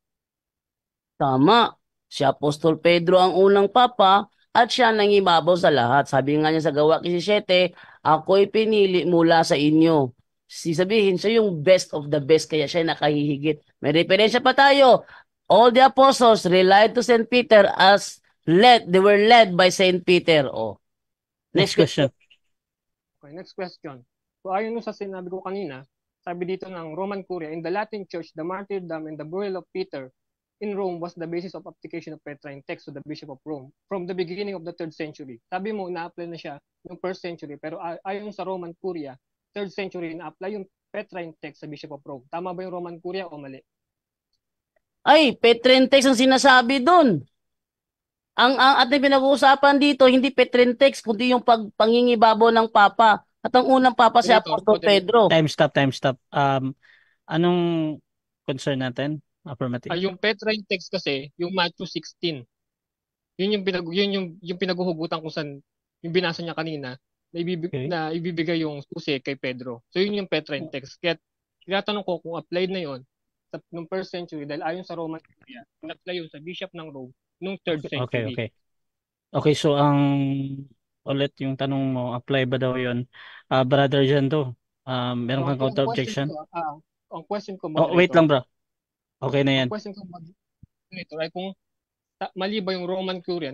Tama. Si Apostol Pedro ang unang papa at siya nang ibabaw sa lahat. Sabi nga niya sa Gawa 17, ako'y pinili mula sa inyo. Sabihin, siya yung best of the best kaya siya nakahihigit. May referensya pa tayo. All the apostles relied to Saint Peter as they were led by Saint Peter. Oh. Next question. Okay, next question. So ayon sa sinabi ko kanina, sabi dito ng Roman Curia, in the Latin Church, the martyrdom and the burial of Peter in Rome was the basis of application of Petrine text to the Bishop of Rome from the beginning of the 3rd century. Sabi mo, na-apply na siya yung 1st century, pero ayon sa Roman Curia, 3rd century, na-apply yung Petrine text sa Bishop of Rome. Tama ba yung Roman Curia o mali? Ay, Petrine text ang sinasabi dun. ang ating pinag-uusapan dito, hindi Petrentex, kundi yung pangingibabaw ng Papa. At ang unang Papa si Moderator, Apostol moderator. Pedro. Time stop, time stop. Anong concern natin? Affirmative. Yung Petrine text kasi, yung Matthew 16, yun yung pinaghuhugutan kung saan yung binasa niya kanina Okay. na ibibigay yung susi kay Pedro. So yun yung Petrine text. Kaya tinatanong ko kung applied na yun nung first century dahil ayon sa Roman Curia, in-apply yun sa bishop ng Rome nung third Okay, century. okay. Okay, so ulit yung tanong mo, apply ba daw yun? Brother Jando, meron So, kang counter objection? ang question ko, Oh, wait moderator, lang bro. Okay na ang yan. question ko, moderator, ay kung mali ba yung Roman Curia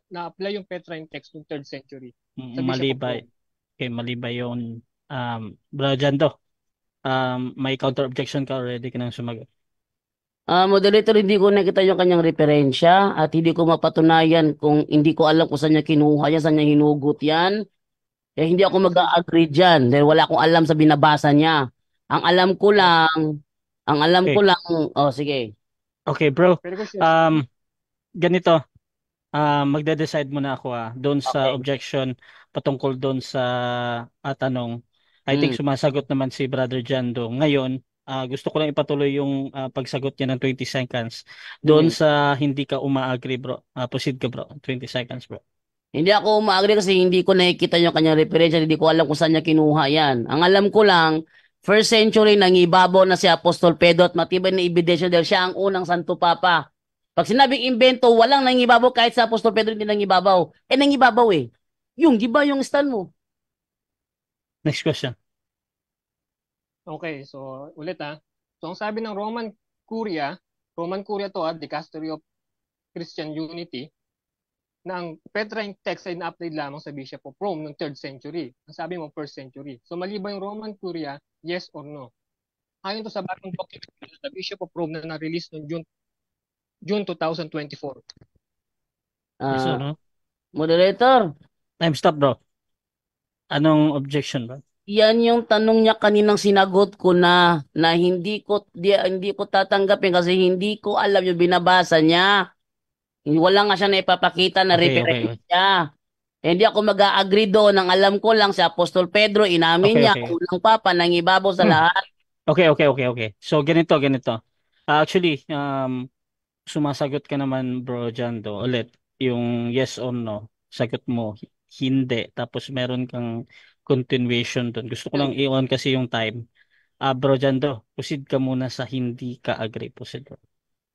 na-apply yung Petrine text ng third century sa Bishop Mali of ba? Rome? Okay, mali ba yun? Brother Jando, may counter objection ka already ka nang sumagot. Moderator, hindi ko nakita yung kanyang referensya at hindi ko mapatunayan kung hindi ko alam kung saan niya kinuha yan, saan niya hinugot yan. Eh, hindi ako Kasi mag-agree dyan dahil wala akong alam sa binabasa niya. Ang alam ko okay. lang, ang alam ko Okay, lang, oh sige. okay bro. Pero ko siya, Um, Ganito, magde-decide muna ako doon sa Okay. objection patungkol doon sa tanong. I think Mm. sumasagot naman si Brother Jando. Ngayon, gusto ko lang ipatuloy yung pagsagot niya ng 20 seconds. Doon Mm. sa hindi ka uma-agree bro. Proceed ka bro. 20 seconds bro. Hindi ako umaagree kasi hindi ko nakikita yung kanyang referensya, hindi ko alam kung saan niya kinuha yan. Ang alam ko lang, first century nangibabaw na si Apostol Pedro at matibay na ebidensya dahil siya ang unang Santo Papa. Pag sinabing imbento, walang nangibabaw kahit sa Apostol Pedro hindi nangibabaw. Eh nangibabaw eh. Yung, di ba yung stand mo? Next question. okay, so ulit So ang sabi ng Roman Curia to Dicastery of Christian Unity, na ang Petrine text ay na-upload lamang sa Bishop of Rome noong 3rd century. Ang sabi mo, 1st century. So mali ba yung Roman Curia? Yes or no? Ayon to sa bagong document ng Bishop of Rome na na-release noong June 2024. Yes or Ah, no? moderator, Time stop bro. Anong objection bro? yan yung tanong niya kaninang sinagot ko na hindi ko tatanggapin kasi hindi ko alam yung binabasa niya. Wala nga siya na ipapakita na Okay, okay, okay. referensya. Hindi ako mag-a-agree doon. Ang alam ko lang si Apostol Pedro, inamin Okay, niya, okay. unang papa, nangibabaw sa lahat. Okay, okay, okay, okay. So, ganito. Actually, sumasagot ka naman, bro, Jando, ulit. Yung yes or no, sagot mo, hindi. Tapos, meron kang continuation doon. Gusto ko lang i-on kasi yung time. Bro, Jando, proceed ka muna sa hindi ka agree. Proceed, bro.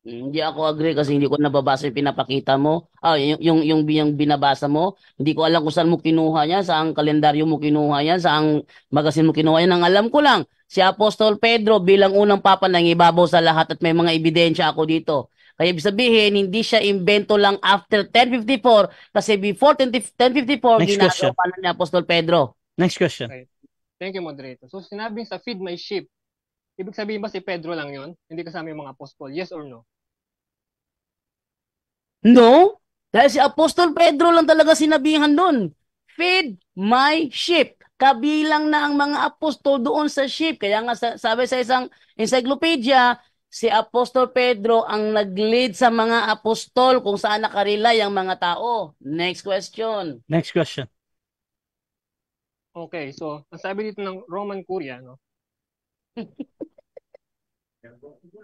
Hindi ako agree kasi hindi ko nababasa yung pinapakita mo. Yung binabasa mo. Hindi ko alam kung saan mo kinuha yan, saang kalendaryo mo kinuha yan, saang magazine mo kinuha yan. Ang alam ko lang, si Apostol Pedro bilang unang papa nangibabaw sa lahat at may mga ebidensya ako dito. Kaya ibig sabihin, hindi siya invento lang after 1054 kasi before 1054, Next question. ginagawa na ni Apostol Pedro. Next question. Okay. Thank you, moderator. So sinabing sa feed my sheep, ibig sabihin ba si Pedro lang yon? Hindi kasama yung mga apostol? Yes or no? No, dahil si Apostol Pedro lang talaga sinabihan doon. Feed my sheep. Kabilang na ang mga apostol doon sa sheep. Kaya nga sabi sa isang encyclopedia, si Apostol Pedro ang nag-lead sa mga apostol kung saan nakarelay ang mga tao. Next question. Next question. Okay, so ang sabi dito ng Roman Curia, no?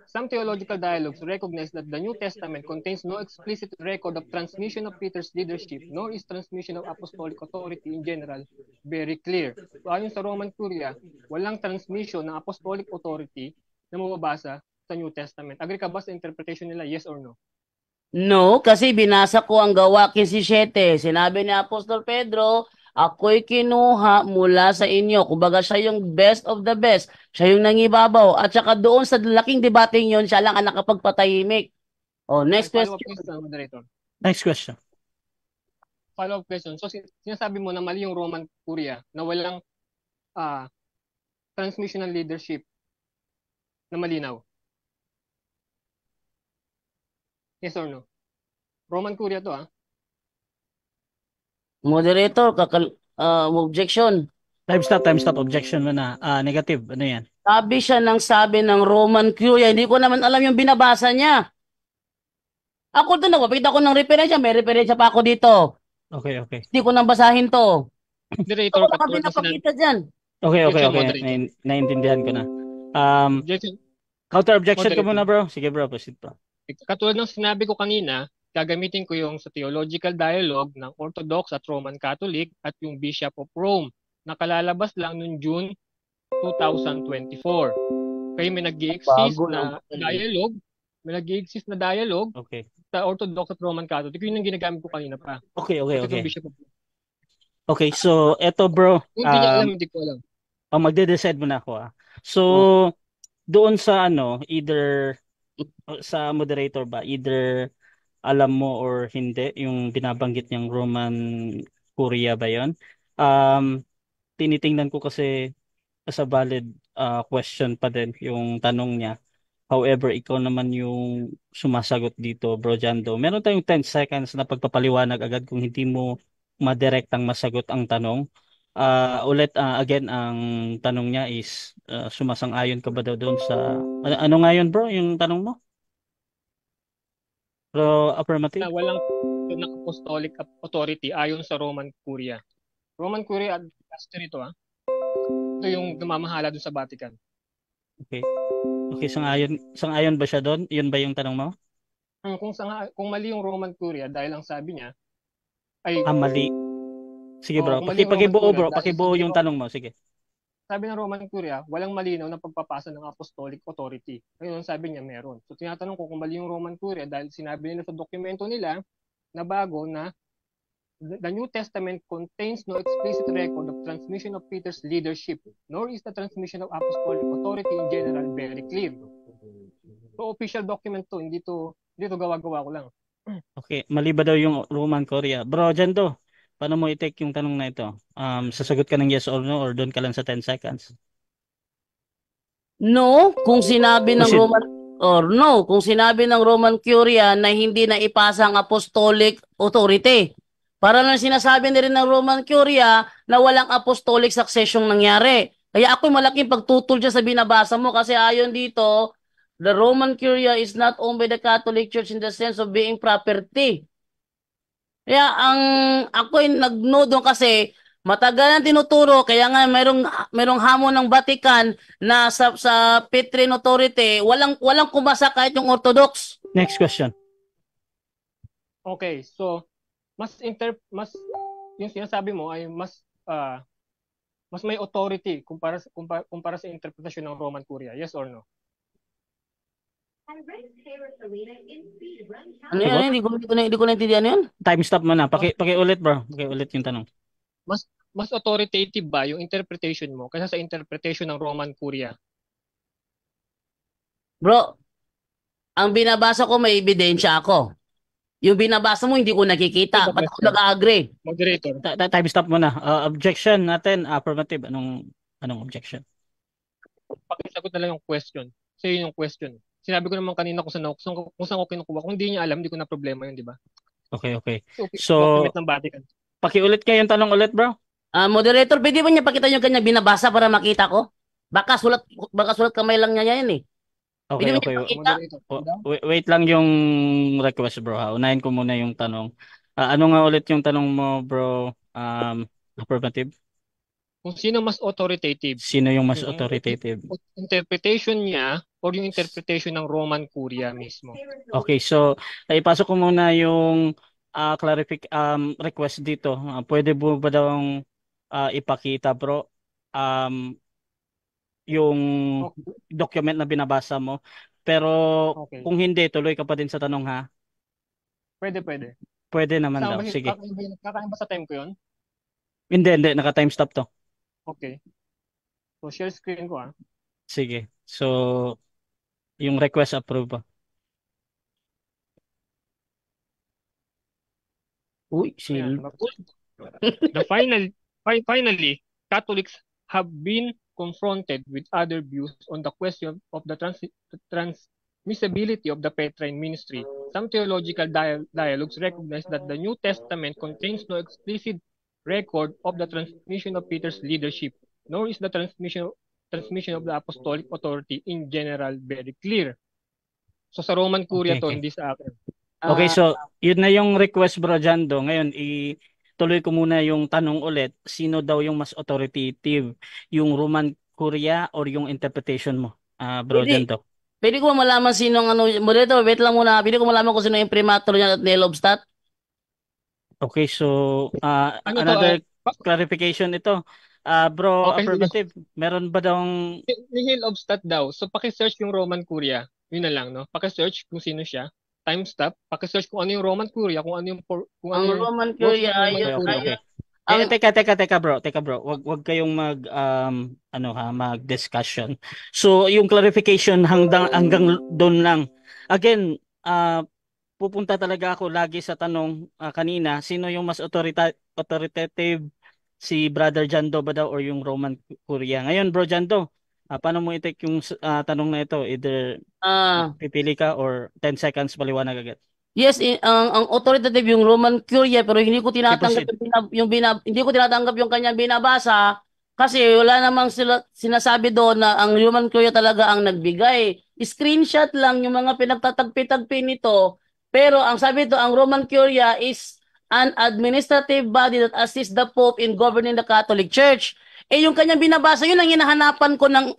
Some theological dialogues recognize that the New Testament contains no explicit record of transmission of Peter's leadership, nor is transmission of apostolic authority in general very clear. So ayon sa Roman Curia, walang transmission ng apostolic authority na mababasa sa New Testament. Agree ka ba sa interpretation nila? Yes or no? No, kasi binasa ko ang gawa 17. Sinabi ni Apostol Pedro, ako'y kinuha mula sa inyo. Kumbaga siya yung best of the best. Siya yung nangibabaw. At saka doon sa laking debating yon, siya lang ang nakapagpatahimik. Oh, Okay, next follow-up question. question, moderator. Next question. Follow-up question. So sinasabi mo na mali yung Roman Curia na walang ah, transmission ng leadership na malinaw. Yes or no? Roman Curia to Moderator, objection. Time stop. Objection mo na. Negative. Ano yan? Sabi siya ng sabi ng Roman Curia. Hindi ko naman alam yung binabasa niya. Ako doon, nagpapakita ko ng referensya. May referensya pa ako dito. Okay, okay. Hindi ko nang basahin to. Ako Moderator, lang ang katulad ng sinabi, pinapakita dyan. Okay, okay, objection, okay. moderator. Naintindihan ko na. Um, Objection, counter objection ka moderator. muna, bro. Sige, bro. Proceed, bro. Katulad ng sinabi ko kanina, gagamitin ko yung sa theological dialogue ng Orthodox at Roman Catholic at yung Bishop of Rome na kalalabas lang noong June 2024. Kaya Bago naman. may nag-exist na dialogue Okay. sa Orthodox at Roman Catholic. Yun yung ginagamit ko kanina pa. Okay, okay, Pati okay. itong Bishop of Rome. Okay, so eto, bro. Kung hindi niya alam, hindi ko alam. Magde-decide muna ako, ah. So, Oh, doon sa either sa moderator ba, either alam mo or hindi, yung binabanggit niyang Roman Curia ba yon? Tinitingnan ko kasi as a valid question pa din yung tanong niya. However, ikaw naman yung sumasagot dito, Bro Jando. Meron tayong 10 seconds na pagpapaliwanag agad kung hindi mo madirektang masagot ang tanong. Again, ang tanong niya is sumasang-ayon ka ba daw doon sa... ano nga yun, bro, yung tanong mo? Bro, na affirmative? walang ng apostolic authority ayon sa Roman Curia. Roman Curia, dicastery ito, ito yung namamahala dun sa Vatican. Okay. Okay, sang-ayon ba siya doon? Yun ba yung tanong mo? Kung mali yung Roman Curia dahil ang sabi niya ay Mali. Sige, bro. kung mali yung Roman Pakibuo, Curia bro. dahil Pakibuo yung tanong mo. Sige. sabi ng Roman Curia, walang malinaw na pagpapasa ng apostolic authority. Ngayon, sabi niya meron. So tinatanong ko kung mali yung Roman Curia dahil sinabi nila sa dokumento nila na bago na the New Testament contains no explicit record of transmission of Peter's leadership, nor is the transmission of apostolic authority in general very clear. So official document to, hindi to gawa-gawa ko lang. Okay. Mali ba daw yung Roman Korea? Bro, Jando, paano mo i-take yung tanong na ito? Sasagot ka ng yes or no or doon ka lang sa 10 seconds? No, kung sinabi ng Proceed. Roman or no, kung sinabi ng Roman Curia na hindi na ipasa ang apostolic authority. Para lang sinasabi na rin ng Roman Curia na walang apostolic succession nangyari. Kaya ako'y malaking pagtutol dyan sa binabasa mo kasi ayon dito, the Roman Curia is not owned by the Catholic Church in the sense of being property. Kaya ako'y nag-no doon kasi matagal nang tinuturo kaya nga merong hamon ng Vatican na sa Petrine Authority walang kumasa kahit yung Orthodox. Next question. Okay, so mas yung sinasabi mo ay mas may authority kumpara sa interpretasyon ng Roman Curia. Yes or no? Ano yan? Hindi ko naintindihan yun. Time stop mo na. Pakiulit, bro. Pakiulit yung tanong. Mas authoritative ba yung interpretation mo kaysa sa interpretation ng Roman Curia? Bro, ang binabasa ko may ebidensya ako. Yung binabasa mo hindi ko nakikita. Ba't ako nag-agree? Moderator. Time stop mo na. Objection natin, affirmative. Anong objection? Pakisagot na lang yung question. Sa yung question. Sinabi ko naman kanina kung saan ko kinukuha. Kung hindi niya alam, hindi ko na problema yun, di ba? Okay. So, Document ng Vatican. pakiulit kayo yung tanong ulit, bro. Moderator, pwede ba niya pakita yung kanya binabasa para makita ko? Baka sulat kamay lang niya yan eh. Pwede Okay. ba niya pakita? Moderator. Wait lang yung request, bro. Unahin ko muna yung tanong. Ano nga ulit yung tanong mo, bro? Affirmative? Kung sino mas authoritative. Sino yung mas Yung authoritative? interpretation niya or yung interpretation ng Roman Curia mismo. Okay, so ipasok ko muna yung request dito. Pwede mo ba daw ipakita, bro, yung document na binabasa mo? Pero Okay. kung hindi, tuloy ka pa din sa tanong, ha? Pwede. Pwede naman daw. Sige. Kakain ba sa time ko yun? Hindi. Naka-time stop to. Okay. So, share screen ko Sige. So, yung request approve ba? Uy, Finally, Catholics have been confronted with other views on the question of the transmissibility of the Petrine ministry. Some theological dialogues recognize that the New Testament contains no explicit record of the transmission of Peter's leadership, nor is the transmission of the apostolic authority in general very clear. So sa Roman Curia to, hindi sa akin. Okay, Ah, so yun na yung request bro Jando. Ngayon, ituloy ko muna yung tanong ulit. Sino daw yung mas authoritative? Yung Roman Curia or yung interpretation mo, bro pwede. Jando? Pwede ko malaman sino ang ano, moderator, wait lang muna. Pwede ko malaman kung sino yung primator niya at Nelobstat. Okay, so Ano to? another clarification ito. Bro, Okay, affirmative. Meron ba daw ang Nihil Obstat daw. So, paki-search yung Roman Curia. Yun na lang, no? Paki-search kung sino siya. Time stop. Paki-search kung ano yung Roman Curia, kung ano Ang yung Roman rules Curia ng Roman okay, okay, Curia. okay. ang Teka bro, teka bro. Wag kayong mag-discussion. So, yung clarification hanggang doon lang. Again, pupunta talaga ako lagi sa tanong kanina, sino yung mas authoritative, si Brother Jando ba daw or yung Roman Curia? Ngayon, Bro Jando, paano mo i-take yung tanong na ito? Either ah pipili ka or 10 seconds paliwanag agad. Yes, ang authoritative yung Roman Curia pero hindi ko Okay, tinatanggap proceed. hindi ko tinatanggap yung kanyang binabasa kasi wala namang sinasabi doon na ang Roman Curia talaga ang nagbigay. Screenshot lang yung mga pinagtatagpi-tagpi nito. Pero ang sabi doon, ang Roman Curia is an administrative body that assists the Pope in governing the Catholic Church. Eh yung kanyang binabasa, yun ang hinahanapan ko ng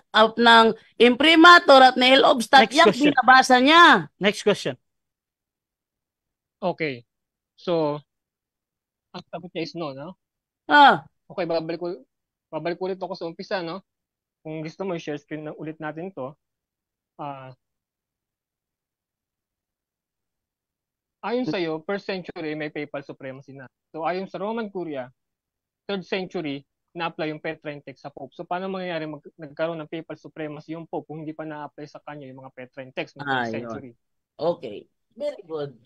imprimatur at nihil obstat, Next yung question. binabasa niya. Next question. Okay. So, ang sagot niya is no, no? Ah, Okay, babalik ulit ako sa umpisa, no? Kung gusto mo, i-share screen na ulit natin to. Ah, ayon sa iyo, first century may papal supremacy na. So, ayon sa Roman Curia, third century, na-apply yung Petrine text sa Pope. So, paano mangyayari nagkaroon ng papal supremacy yung Pope kung hindi pa na-apply sa kanya yung mga Petrine text ng third yun. century? Okay. Very good.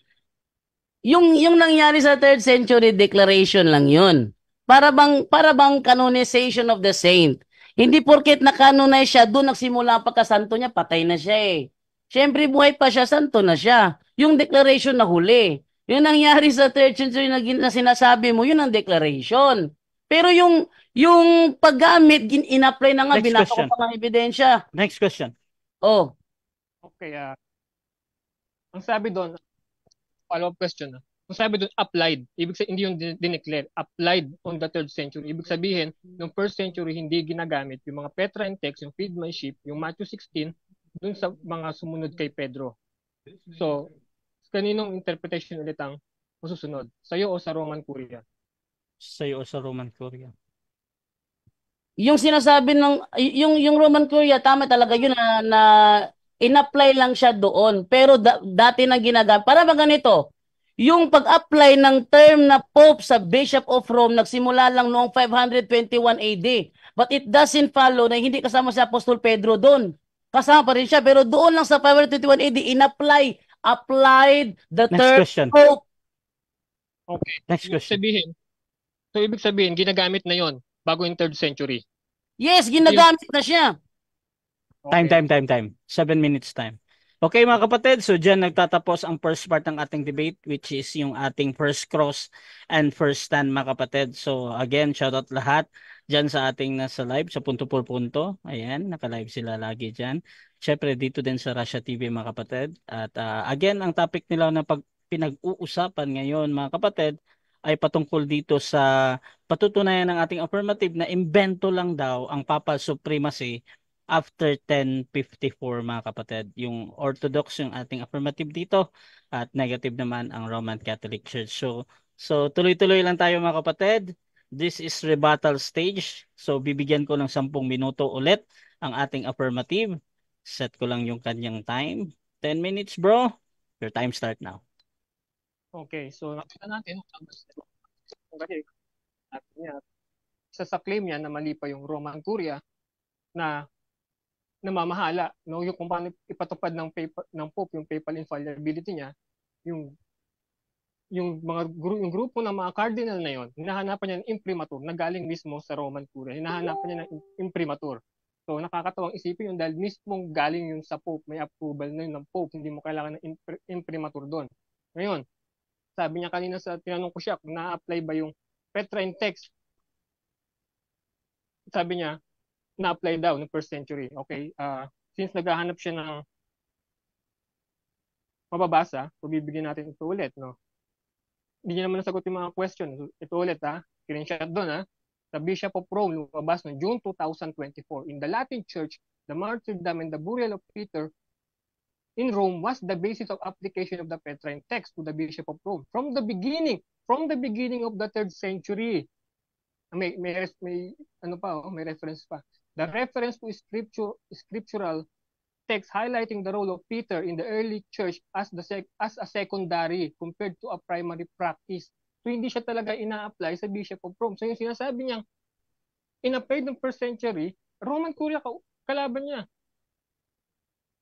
Yung nangyari sa third century declaration lang yun. Para bang canonization of the saint. Hindi porket na-canonize siya, doon nagsimula ang pagkasanto niya, patay na siya eh. Siyempre, buhay pa siya, santo na siya. Yung declaration na huli. Yung nangyari sa third century na sinasabi mo, yun ang declaration. Pero yung paggamit, in-apply na nga, Next binasa ko question. pa nga ebidensya. Next question. Oh, Okay, ang sabi doon, follow-up question. Ang sabi doon, applied. Ibig sabihin, hindi yung dineclare. Applied on the third century. Ibig sabihin, yung first century, hindi ginagamit yung mga Petrine text, yung feed my sheep, yung Matthew 16, dun sa mga sumunod kay Pedro. So, kaninong interpretation ulit ang masusunod? Sa'yo o sa Roman Curia? Sa'yo o sa Roman Curia? yung sinasabi yung Roman Curia, tama talaga yun na in-apply lang siya doon. Pero dati na ginagamit. Para ba ganito? Yung pag-apply ng term na Pope sa Bishop of Rome nagsimula lang noong 521 AD. But it doesn't follow na hindi kasama si Apostol Pedro doon. Kasama pa rin siya. Pero doon lang sa 521 AD, applied the Next term question. Pope. Okay. Next Ibig question. sabihin, ginagamit na yon bago yung third century. Yes, Ito yung, ginagamit na siya. okay. Time. 7 minutes time. Okay mga kapatid, so dyan nagtatapos ang first part ng ating debate which is yung ating first cross and first stand mga kapatid. So again, shoutout lahat dyan sa ating nasa live sa Punto por Punto. Ayan, naka-live sila lagi dyan. Syempre dito din sa Russia TV mga kapatid. At again, ang topic nila na pinag-uusapan ngayon mga kapatid ay patungkol dito sa patutunayan ng ating affirmative na imbento lang daw ang Papal Supremacy after 1054 mga kapatid. Yung orthodox yung ating affirmative dito at negative naman ang Roman Catholic Church. So tuloy-tuloy lang tayo mga kapatid. This is rebuttal stage. So bibigyan ko ng 10 minuto ulit ang ating affirmative. Set ko lang yung kanyang time. 10 minutes bro. Your time start now. Okay, so nakita natin, kasi natin niya, isa sa claim niya na mali pa yung Roman Curia na namamahala, no, yung kung paano ipatupad ng Pope yung papal infallibility niya, yung yung grupo ng mga cardinal na yon, hinahanapan niya ng imprimatur na galing mismo sa Roman Curia. Hinahanapan niya ng imprimatur. So nakakatawang isipin yun dahil mismong galing yun sa Pope, may approval na yun ng Pope, hindi mo kailangan ng imprimatur doon. Ngayon, sabi niya kanina sa tinanong ko siya kung na-apply ba yung Petrine text. Sabi niya, na-apply daw ng first century. Okay, since naghahanap siya ng mababasa. So, bibigyan natin ito ulit, no? Hindi niya naman nasagot yung mga question. So, ito ulit, ha? Screenshot doon, ha? The Bishop of Rome, lumabas noong June 2024. In the Latin Church, the martyrdom and the burial of Peter in Rome was the basis of application of the Petrine text to the Bishop of Rome. From the beginning of the 3rd century, may ano pa, may reference pa. The reference to scriptural text highlighting the role of Peter in the early church as a secondary compared to a primary practice. So hindi siya talaga ina-apply sa Bishop of Rome. So yung sinasabi niyang in-apply ng 1st century, Roman Curia kalaban niya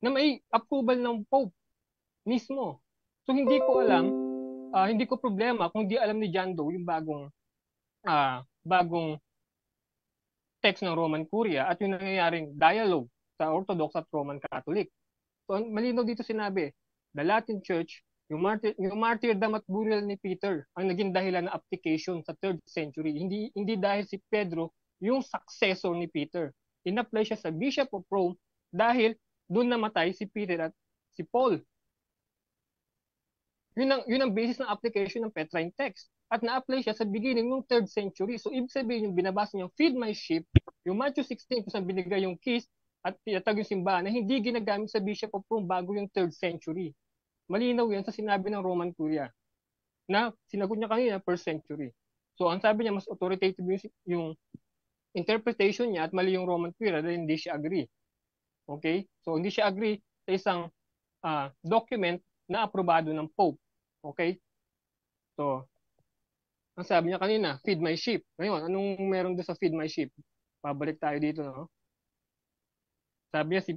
na may approval ng Pope mismo. So hindi ko alam, hindi ko problema kung di alam ni John Doe yung bagong text ng Roman Curia at yung nangyayaring dialogue sa Orthodox at Roman Catholic. So malinaw dito sinabi, the Latin Church, yung martyrdom at burial ni Peter ang naging dahilan ng application sa 3rd century. Hindi dahil si Pedro yung successor ni Peter. In-apply siya sa Bishop of Rome dahil doon namatay si Peter at si Paul. Yun ang basis ng application ng Petrine text. At na-apply siya sa beginning ng 3rd century. So, ibig sabihin yung binabasa niyang feed my sheep, yung Matthew 16 kung saan binigay yung keys at tinatag yung simbahan na hindi ginagamit sa Bishop of Rome bago yung 3rd century. Malinaw yan sa sinabi ng Roman Curia na sinagot niya kanina 1st century. So, ang sabi niya, mas authoritative yung interpretation niya at mali yung Roman Curia dahil hindi siya agree. Okay? So, hindi siya agree sa isang document na aprobado ng Pope. Okay? So, ang sabi niya kanina, feed my sheep. Ngayon, anong meron doon sa feed my sheep? Pabalik tayo dito, no? Sabi niya,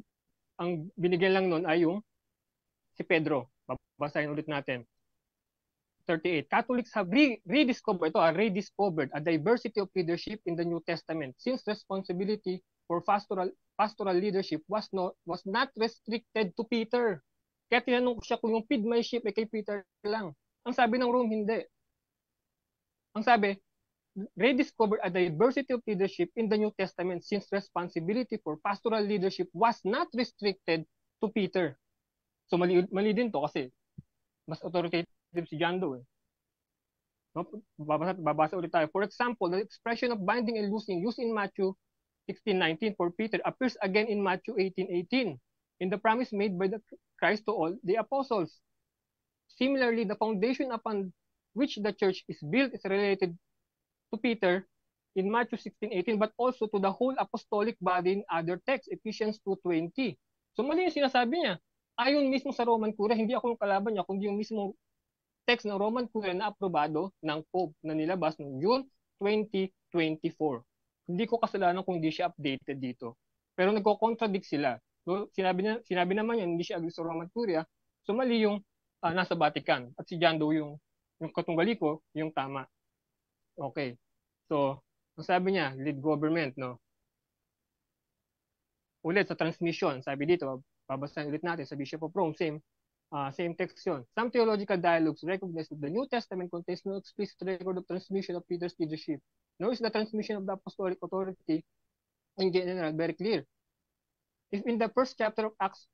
ang binigyan lang nun ay yung si Pedro. Babasahin ulit natin. 38. Catholics have rediscovered a diversity of leadership in the New Testament since responsibility for pastoral leadership was not restricted to Peter. Kaya tinanong ko siya kung yung feed my sheep ay kay Peter lang. Ang sabi ng Rome, hindi. Ang sabi, rediscovered a diversity of leadership in the New Testament since responsibility for pastoral leadership was not restricted to Peter. So mali din to kasi mas authoritative si John Doe. No? Babasa ulit tayo. For example, the expression of binding and loosing used in Matthew 16:19 for Peter appears again in Matthew 18:18 in the promise made by the Christ to all the apostles. Similarly, the foundation upon which the church is built is related to Peter in Matthew 16:18 but also to the whole apostolic body in other texts, Ephesians 2:20. So mali yung sinasabi niya. Ayon mismo sa Roman Curia, hindi ako yung kalaban niya, kundi yung mismo text ng Roman Curia na aprobado ng Pope na nilabas noong June 2024. Hindi ko kasalanan kung hindi siya updated dito. Pero nagko-contradict sila. So, sinabi naman niya, hindi siya agree sa Roman Curia. So mali yung nasa Vatican. At si John Doe yung katunggali ko, yung tama. Okay. So, ang sabi niya, lead government, no? Ulit sa transmission, sabi dito, babasahin ulit natin sa Bishop of Rome, same text yun. Some theological dialogues recognize that the New Testament contains no explicit record of transmission of Peter's leadership, nor is the transmission of the apostolic authority in general very clear. If in the first chapter of Acts,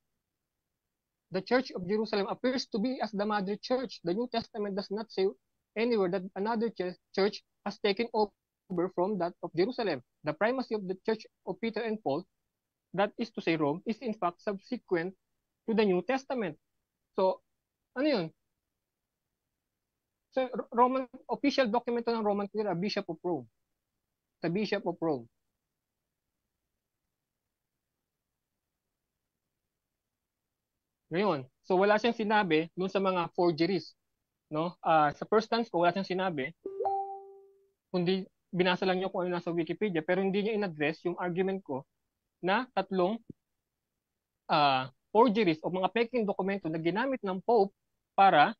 the Church of Jerusalem appears to be as the mother church, the New Testament does not say anywhere that another church has taken over from that of Jerusalem. The primacy of the Church of Peter and Paul, that is to say Rome, is in fact subsequent to the New Testament. So, ano yun? So, official document ng Roman Curia, Bishop of Rome. The Bishop of Rome. Ngayon, so wala siyang sinabi dun sa mga forgeries. No? Sa first stance ko, wala siyang sinabi. Kundi binasa lang niya kung ano nasa Wikipedia, pero hindi niya in-address yung argument ko na tatlong forgeries o mga peking dokumento na ginamit ng Pope para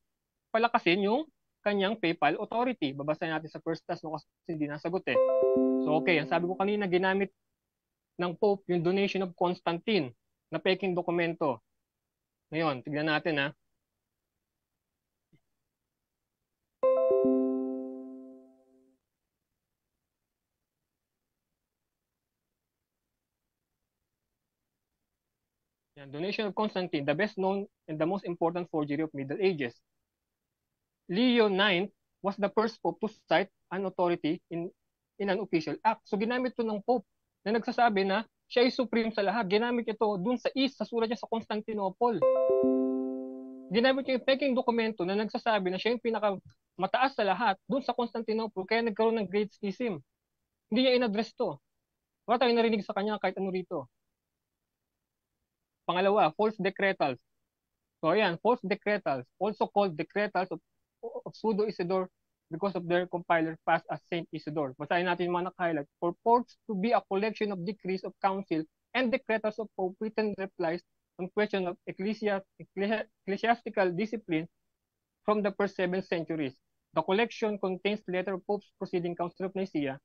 palakasin yung kanyang papal authority. Babasahin natin sa first task no, kasi hindi nasagot eh. So okay, ang sabi ko kanina, ginamit ng Pope yung donation of Constantine na peking dokumento. Ngayon, tignan natin ha. Yan, Donation of Constantine, the best known and the most important forgery of Middle Ages. Leo IX was the first pope to cite an authority in an official act. So ginamit to ng pope na nagsasabi na siya ay supreme sa lahat. Ginamit ito dun sa East, sa sulat niya sa Constantinople. Ginamit niya yung peking dokumento na nagsasabi na siya yung pinakamataas sa lahat dun sa Constantinople, kaya nagkaroon ng Great Schism. Hindi niya in-address to. Wala tayong narinig sa kanya kahit ano rito. Pangalawa, false decretals. So ayan, false decretals, also called decretals of Pseudo Isidore because of their compiler passed as Saint Isidore. Basahin natin yung mga naka-highlight. Purports to be a collection of decrees of council and decretals of Pope written replies on question of ecclesiastical discipline from the first 7 centuries. The collection contains letter of Pope's proceeding Council of Nicaea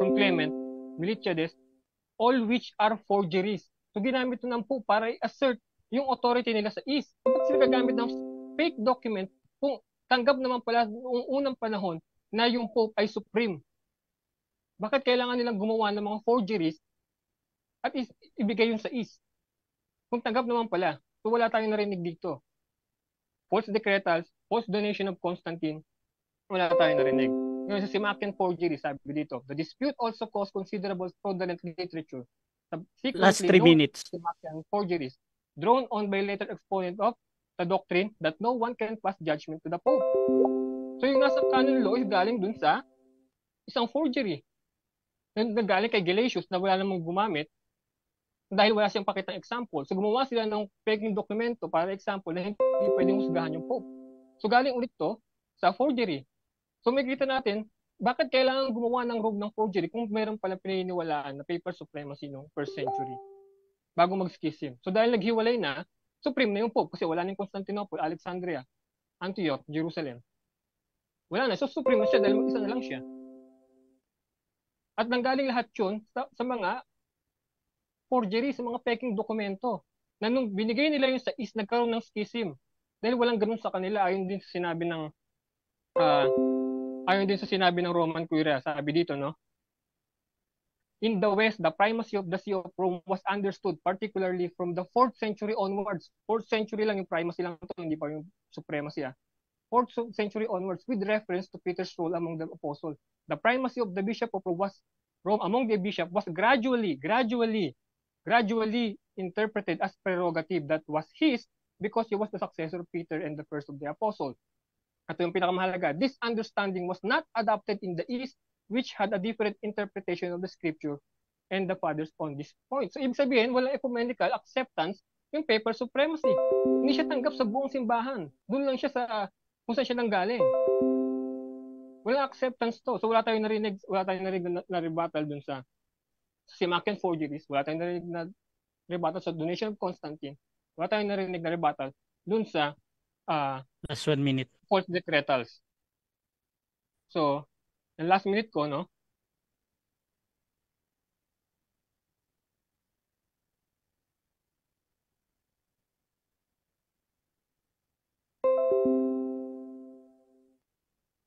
from Clement, Miltiades, all which are forgeries. So ginamit ito ng Pope para i-assert yung authority nila sa East. Bakit sila gagamit ng fake document kung tanggap naman pala noong unang panahon na yung Pope ay supreme? Bakit kailangan nilang gumawa ng mga forgeries at ibigay yun sa East? Kung tanggap naman pala, so wala tayong narinig dito. False decretals, false donation of Constantine, wala tayong narinig. Ngayon sa Simakian forgery, sabi dito, the dispute also caused considerable fraudulent literature. Last 3 minutes. Simakian forgeries, drawn on by later exponent of the doctrine that no one can pass judgment to the Pope. So yung nasa canon law is galing dun sa isang forgery. Nagaling kay Gelasius na wala namang gumamit dahil wala siyang pakitang example. So gumawa sila ng peking dokumento para example na hindi pwedeng husgahan yung Pope. So galing ulit to sa forgery. So makikita natin, bakit kailangan gumawa ng robe ng forgery kung mayroon pala pininiwalaan na papal supremacy noong 1st century bago mag-schism. So dahil naghiwalay na, supreme na yung Pope kasi wala na yung Constantinople, Alexandria, Antioch, Jerusalem. Wala na. So supreme na siya dahil mag-isa na lang siya. At nanggaling lahat yun sa mga forgery, sa mga peking dokumento na nung binigay nila yun sa East, nagkaroon ng schism. Dahil walang ganun sa kanila, ayon din sa sinabi ng Roman Curia. Sabi dito, no? In the West, the primacy of the See of Rome was understood, particularly from the 4th century onwards. 4th century lang yung primacy lang ito, hindi pa yung supremacy. 4th century onwards, with reference to Peter's role among the apostles. The primacy of the Bishop of Rome among the bishops was gradually interpreted as prerogative that was his because he was the successor of Peter and the first of the apostles. At yung pinakamahalaga, this understanding was not adopted in the East, which had a different interpretation of the scripture and the fathers on this point. So, ibig sabihin, walang ecumenical acceptance yung papal supremacy. Hindi siya tanggap sa buong simbahan. Doon lang siya sa kung saan siya nanggaling. Walang acceptance to. So, wala tayong narinig na rebuttal dun sa Simakian forgeries. Wala tayong narinig na rebuttal sa donation of Constantine. Wala tayong narinig na rebuttal dun sa last 1 minute. False decretals. So, yung last minute ko, no?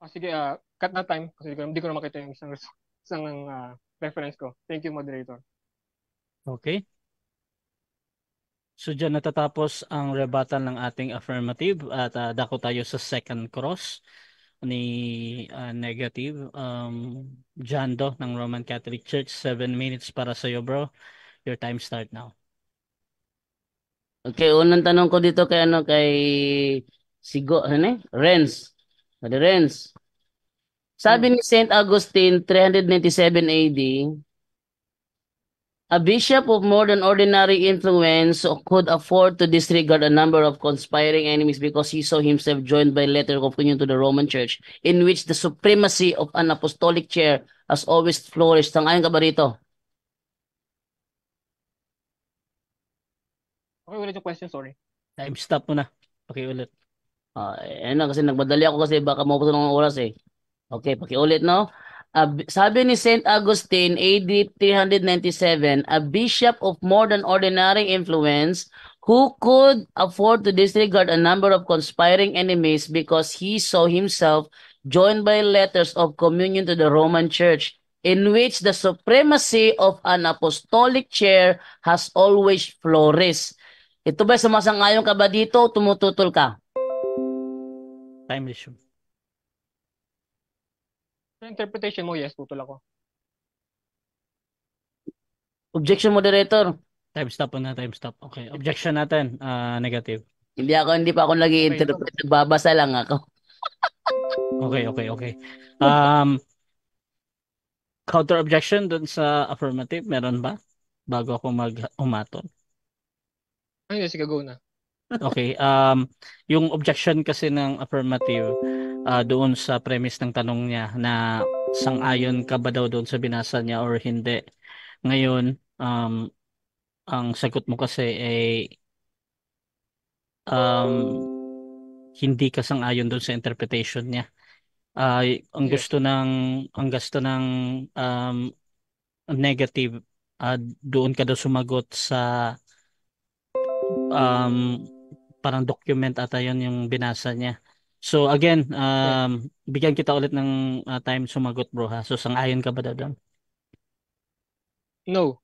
Sige, cut na time kasi hindi ko na makita yung isang reference ko. Thank you, moderator. Okay. So dyan natatapos ang rebuttal ng ating affirmative at dako tayo sa second cross ni negative. Jando ng Roman Catholic Church, 7 minutes para sa iyo, bro. Your time start now. Okay, unang tanong ko dito kay Renz. Renz. Sabi ni St. Augustine, 397 AD, a bishop of more than ordinary influence could afford to disregard a number of conspiring enemies because he saw himself joined by letter of union to the Roman Church, in which the supremacy of an apostolic chair has always flourished. Sangayon ka ba rito? Okay, ulit yung question, sorry. Time stop mo na. Pakiulit. Kasi nagmadali ako kasi baka maupos ng oras eh. Okay, pakiulit, no? Sabi ni St. Augustine, AD 397, a bishop of more than ordinary influence who could afford to disregard a number of conspiring enemies because he saw himself joined by letters of communion to the Roman Church, in which the supremacy of an apostolic chair has always flourished. Ito ba, sumasang-ayon ka ba dito o tumututol ka? Time issue. Sa interpretation mo, yes, tutol ako. Objection, moderator. Time stop na, time stop. Okay. Objection natin, negative. Hindi pa ako Okay, nag-i-interpret. Nagbabasa lang ako. Okay. Counter objection dun sa affirmative, meron ba? Bago ako mag-umatol. Ay, hindi, sige, go na. Okay, yung objection kasi ng affirmative doon sa premise ng tanong niya na sang-ayon ka ba daw doon sa binasa niya or hindi. Ngayon, ang sagot mo kasi ay hindi ka sang-ayon doon sa interpretation niya. Ang Yes. gusto ng um, negative, doon ka daw sumagot sa um, parang document ata yun yung binasa niya. So again, bigyan kita ulit ng time sumagot bro ha. So sang-ayon ka ba daw doon? No.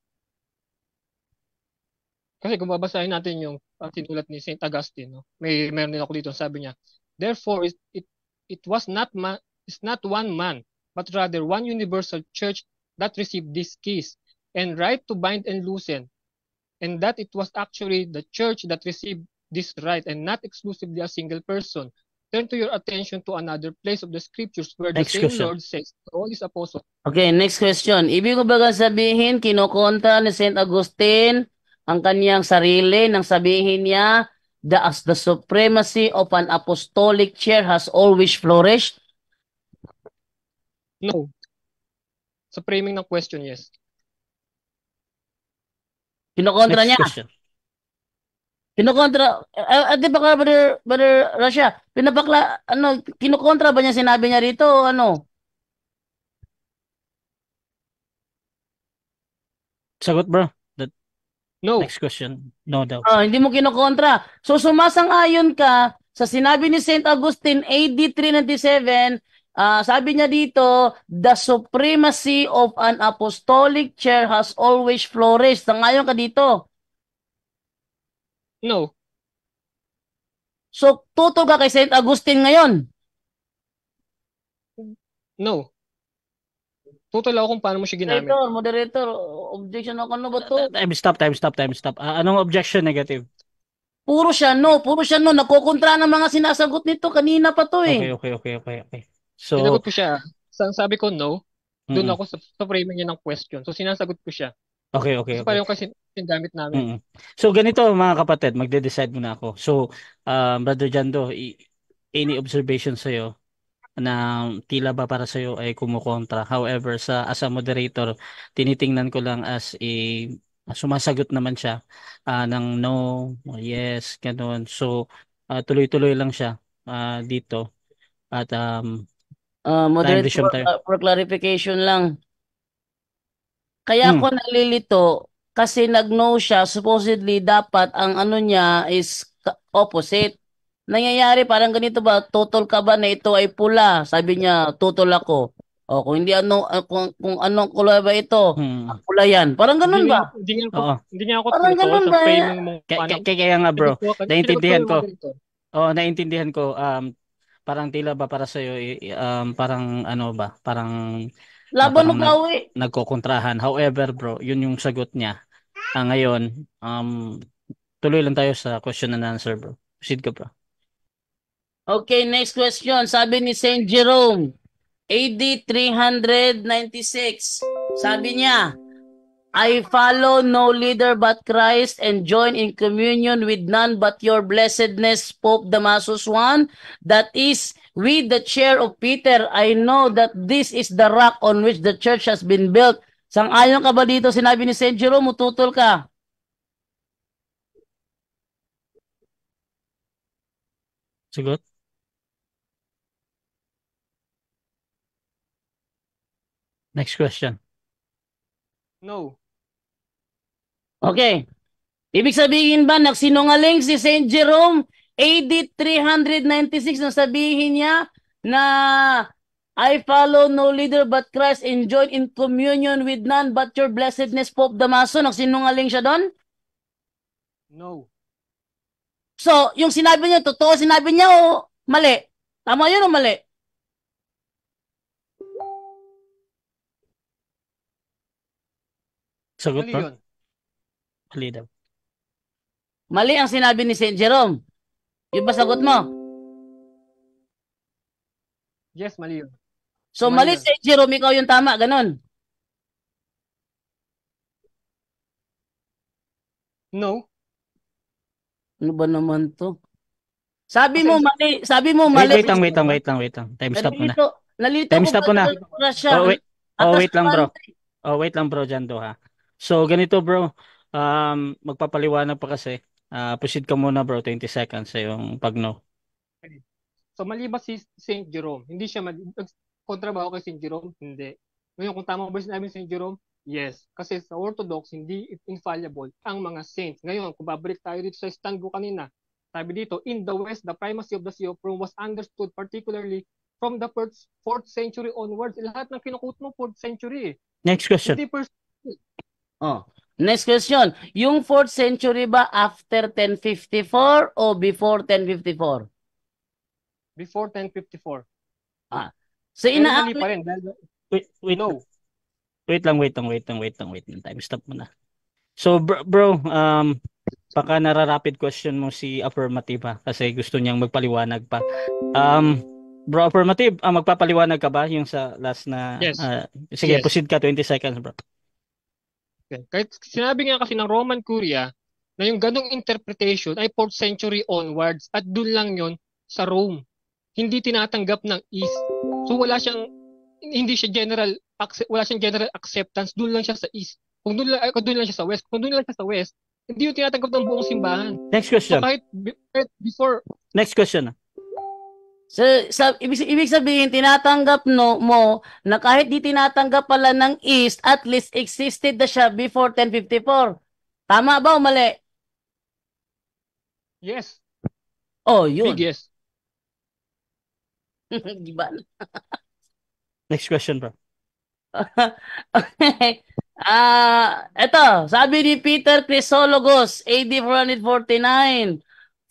Kasi kung babasahin natin yung sinulat ni Saint Augustine, no? Meron din ako dito, sabi niya, therefore it was not man, it's not one man, but rather one universal church that received these keys and right to bind and loosen, and that it was actually the church that received this right and not exclusively a single person. Turn to your attention to another place of the scriptures where the Next same question. Lord says to all his apostles. Okay, next question. Ibig ko ba sabihin, kinukontra ni St. Augustine ang kaniyang sarili nang sabihin niya, as the supremacy of an apostolic chair has always flourished? No. Sa framing ng question, yes. Kinukontra Next niya. question. Kinukontra, di ba ka, Brother Russia, kinukontra ba niya sinabi niya rito o ano? Sagot bro. No. Next question. No daw. Hindi mo kinukontra. So sumasang-ayon ka sa sinabi ni St. Augustine AD 397, sabi niya dito, the supremacy of an apostolic chair has always flourished. Sangayon ka dito. No. So tuto ka kay St. Augustine ngayon. No. Total ako kung paano mo siya ginamit. Moderator, objection ako, ano ba to? Time stop. Anong objection negative? Puro siya no. Nakukontra ng mga sinasagot nito. Kanina pa to eh. Okay. So, Sinagot ko siya. Sabi ko no, doon mm-mm. ako sa framing niya ng question. So sinasagot ko siya. Okay. Kasi pareho kasi yung gamit namin. Mm-mm. So ganito mga kapatid, magde-decide muna ako. So, Brother Jando, any observation sa'yo na tila ba para sa'yo ay kumukontra. However, as a moderator, tinitingnan ko lang as sumasagot naman siya ng no, yes, ganun. So, tuloy-tuloy lang siya dito. At time Moderator, resume tayo. for clarification lang. Kaya ako nalilito kasi nag-no siya, supposedly dapat ang ano niya is opposite. Nangyayari parang ganito ba, tutol ka ba na ito ay pula? Sabi niya, tutol ako. O kung hindi kung anong kulay ba ito? Pula yan. Parang ganun ba? Hindi niya ako Parang tutol ganun sa ba? framing mo. Kaya nga bro, naintindihan ko. Moderator. Naintindihan ko. Parang tila ba para sa iyo parang ano ba? Parang Laban mo parang bawi. nagkokontrahan. However, bro, yun yung sagot niya. Ngayon, tuloy lang tayo sa question and answer, bro. Proceed ka, bro. Okay, next question. Sabi ni Saint Jerome, AD 396. Sabi niya, I follow no leader but Christ and join in communion with none but your blessedness, Pope Damasus I. That is, with the chair of Peter, I know that this is the rock on which the church has been built. Sang-ayon ka ba dito? Sinabi ni Saint Jerome, ututol ka. Sagot? Next question. No. Okay. Ibig sabihin ba nagsinungaling si Saint Jerome AD 396 nang sabihin niya na I follow no leader but Christ and join in communion with none but your blessedness Pope Damaso? Nagsinungaling siya doon? No. So, yung sinabi niya, totoo sinabi niya o mali? Tama yun o mali? Sagot Mali bro? yun. Mali daw. Mali ang sinabi ni St. Jerome. Yung ba sagot mo? Yes, mali yun. So, Mali mali yun. St. Jerome, ikaw yung tama, ganun. No. Ano ba naman to? Sabi mo Kasi mali, sabi mo Wait, mali. wait lang, wait lang, wait lang, wait lang. Time stop muna. Nalito Time ko stop ba muna. na siya? Oh, wait. Oh, Atas wait lang bro. naman. Oh, wait lang bro, dyan do ha. So, ganito bro. Magpapaliwanag pa kasi. Proceed ka muna bro, 20 seconds sa yung pag-no. So mali ba si St. Jerome? Hindi siya mali. Kontra ba ako kay St. Jerome? Hindi. Ngayon, kung tama ba sinabi ni St. Jerome? Yes. Kasi sa Orthodox, hindi infallible ang mga saints. Ngayon, kung babalik tayo dito sa stand ko kanina, sabi dito, in the West, the primacy of the See of Rome was understood particularly from the 4th century onwards. Lahat ng kinukut mo, 4th century eh. Next question. Hindi first. Oh. Next question. Yung 4th century ba after 1054 o before 1054? Before 1054. Ah. So Pero mali inaamin pa rin. Wait, No. wait lang. Time stop muna. So bro, baka nararapid question mo si affirmative ha, kasi gusto niyang magpaliwanag pa. Bro, affirmative, magpapaliwanag ka ba yung sa last na Yes. sige, Yes. proceed ka, 20 seconds bro. Okay. Kahit sinabi nga kasi ng Roman Curia na yung ganong interpretation ay 4th century onwards at doon lang yon sa Rome. Hindi tinatanggap ng East. So hindi siya wala siyang general acceptance, doon lang siya sa East. Kung doon lang siya sa West, kung doon lang siya sa West, hindi yung tinatanggap ng buong simbahan. Next So question. kahit before. Next question. So, ibig sabihin, tinatanggap mo na kahit di tinatanggap pala ng East, at least existed na siya before 1054. Tama ba o mali? Yes. Oh, Big yun. yes. Di ba? Next question bro. Okay. Eto, sabi ni Peter Chrysologus, AD 449,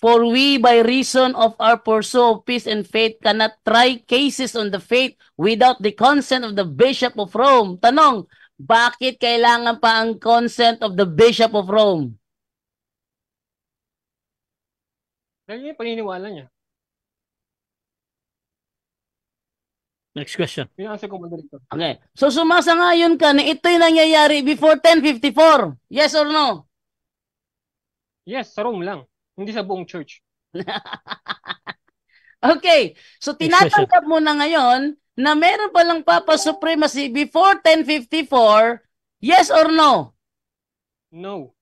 for we by reason of our pursuit of peace and faith cannot try cases on the faith without the consent of the Bishop of Rome. Tanong, bakit kailangan pa ang consent of the Bishop of Rome? Dahil yun yung paniniwala niya. Next question. Yung answer ko mo dito. Okay. So sumasang-ayon ka na ito'y nangyayari before 1054. Yes or no? Yes, sa Rome lang. Hindi sa buong church. Okay. So tinatanggap mo na ngayon na meron palang Papa Supremacy before 1054. Yes or no? No.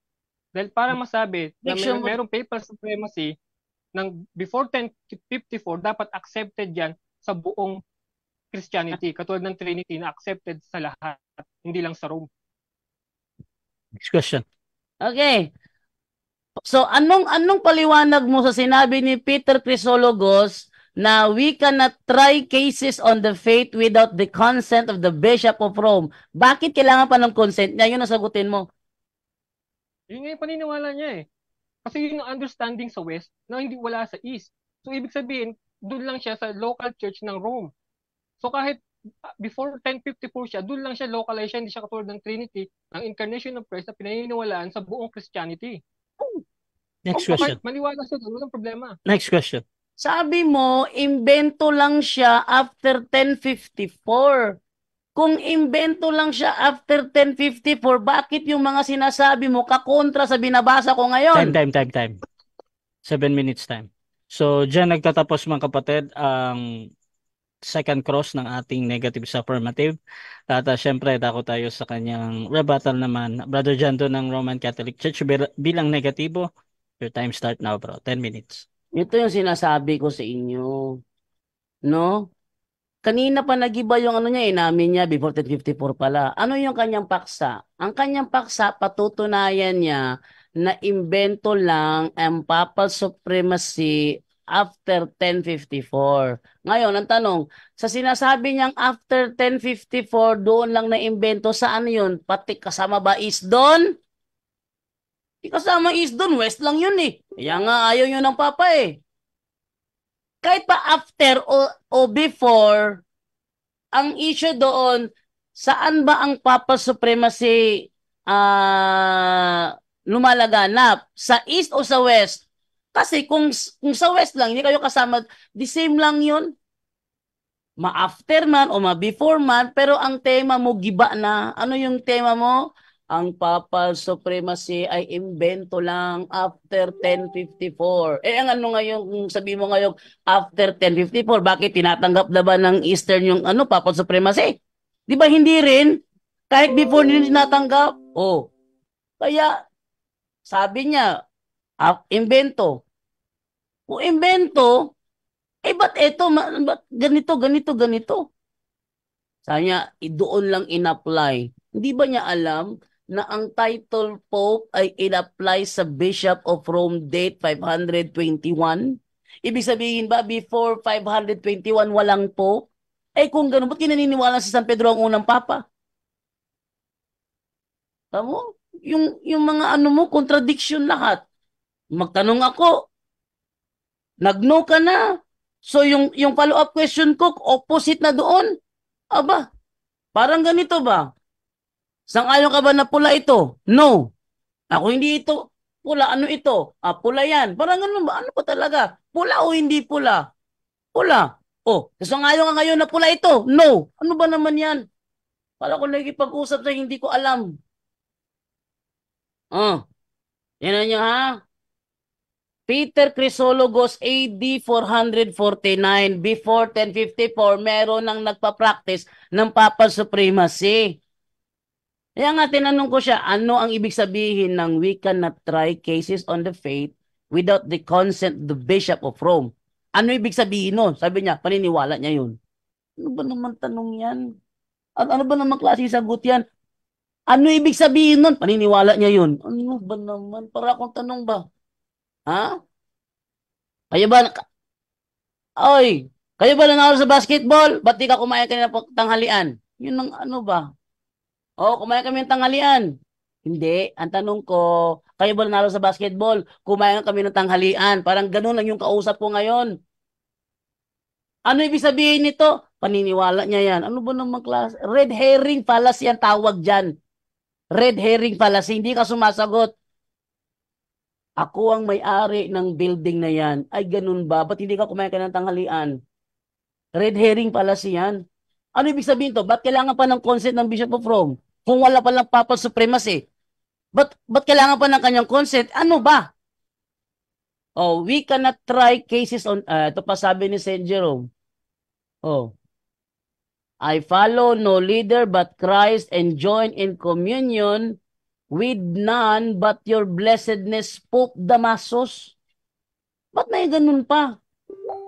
Dahil para masabi na merong papal supremacy ng before 1054, dapat accepted yan sa buong Christianity. Katulad ng Trinity na accepted sa lahat, hindi lang sa Rome. Next question. Okay. So anong paliwanag mo sa sinabi ni Peter Chrysologus na we cannot try cases on the faith without the consent of the Bishop of Rome? Bakit kailangan pa ng consent niya? Yun ang sagutin mo. Yun nga yung paniniwala niya eh. Kasi yun ang understanding sa West na hindi wala sa East. So ibig sabihin, doon lang siya sa local church ng Rome. So kahit before 1054 siya, doon lang siya localized siya, hindi siya katulad ng Trinity, ang incarnation of Christ na pinaniniwalaan sa buong Christianity. Next question. Kahit maniwala siya doon, walang problema. Next question. Sabi mo, imbento lang siya after 1054. Kung imbento lang siya after 1054, bakit yung mga sinasabi mo kakontra sa binabasa ko ngayon? Time. 7 minutes time. So, dyan nagtatapos mga kapatid ang second cross ng ating negative sa affirmative. At syempre, dako tayo sa kanyang rebuttal naman. Brother Jando ng Roman Catholic Church bilang negatibo. Your time start now, bro. 10 minutes. Ito yung sinasabi ko sa inyo. No? Kanina pa nagiba yung ano niya, inamin niya before 1054 pala. Ano yung kanyang paksa? Ang kanyang paksa, patutunayan niya na imbento lang ang papal supremacy after 1054. Ngayon, ang tanong, sa sinasabi niyang after 1054, doon lang na imbento, saan yun? Pati kasama ba is doon? Di kasama is doon, west lang yun eh. Kaya nga ayaw nyo ng Papa eh. Kahit pa after o before, ang issue doon, saan ba ang Papal Supremacy lumalaganap? Sa East o sa West? Kasi kung sa West lang, hindi kayo kasama, the same lang yun. Ma-after man o ma-before man, pero ang tema mo, giba na. Ano yung tema mo? Ang Papal Supremacy ay imbento lang after 1054. Eh, ang ano ngayon, kung sabi mo ngayon, after 1054, bakit tinatanggap na ba ng Eastern yung Papal Supremacy? Di ba hindi rin? Kahit before nila tinatanggap. Oh, kaya sabi niya, imbento. Kung imbento, ba't eto, ba't ganito, ganito, ganito? Sabi niya, doon lang in-apply. Hindi ba niya alam na ang title Pope ay in-apply sa Bishop of Rome date 521? Ibig sabihin ba, before 521 walang Pope? Kung gano'n, ba't kinaniniwala si San Pedro ang unang Papa? Tamo? Yung mga mo, contradiction lahat. Magtanong ako, nag-no ka na. So yung follow-up question ko, opposite na doon. Aba, parang ganito ba? Sang-ayon ka ba na pula ito? No. Ako hindi ito. Pula, ano ito? Pula yan. Parang ganun ba? Ano pa talaga? Pula o hindi pula? Pula. Oh, sang-ayon ka ngayon na pula ito? No. Ano ba naman yan? Para ko nagipag-usap sa hindi ko alam. Oh, yan niyo ha? Peter Chrysologus AD 449 before 1054 meron nang nagpa-practice ng Papal Supremacy. Kaya nga tinanong ko siya, ano ang ibig sabihin ng we cannot try cases on the faith without the consent of the Bishop of Rome? Ano ibig sabihin nun? Sabi niya, paniniwala niya yun. Ano ba naman tanong yan? Ano ba naman klase sagot yan? Ano ibig sabihin nun? Paniniwala niya yun. Ano ba naman? Para akong tanong ba? Ha? Kayo ba, oy, kayo ba nanalo sa basketball? Ba't di ka kumain kanina tanghalian? Yun ang ano ba? Oo, kumain kami ng tanghalian. Hindi. Ang tanong ko, kayo ba nanalo sa basketball? Kumain kami ng tanghalian. Parang ganun lang yung kausap ko ngayon. Ano ibig sabihin nito? Paniniwala niya yan. Ano ba naman klase? Red herring fallacy ang tawag dyan. Red herring fallacy. Hindi ka sumasagot. Ako ang may-ari ng building na yan. Ay, ganun ba? Ba't hindi ka kumain ka ng tanghalian? Red herring fallacy yan. Ano ibig sabihin to? Ba't kailangan pa ng consent ng Bishop of Rome? Kung wala pa lang Papal Supremacy. Ba't kailangan pa ng kanyang consent? Ano ba? Oh, we cannot try cases on, ito pa sabi ni Saint Jerome. Oh, I follow no leader but Christ and join in communion with none but your blessedness Pope Damasus. Ba't may ganun pa?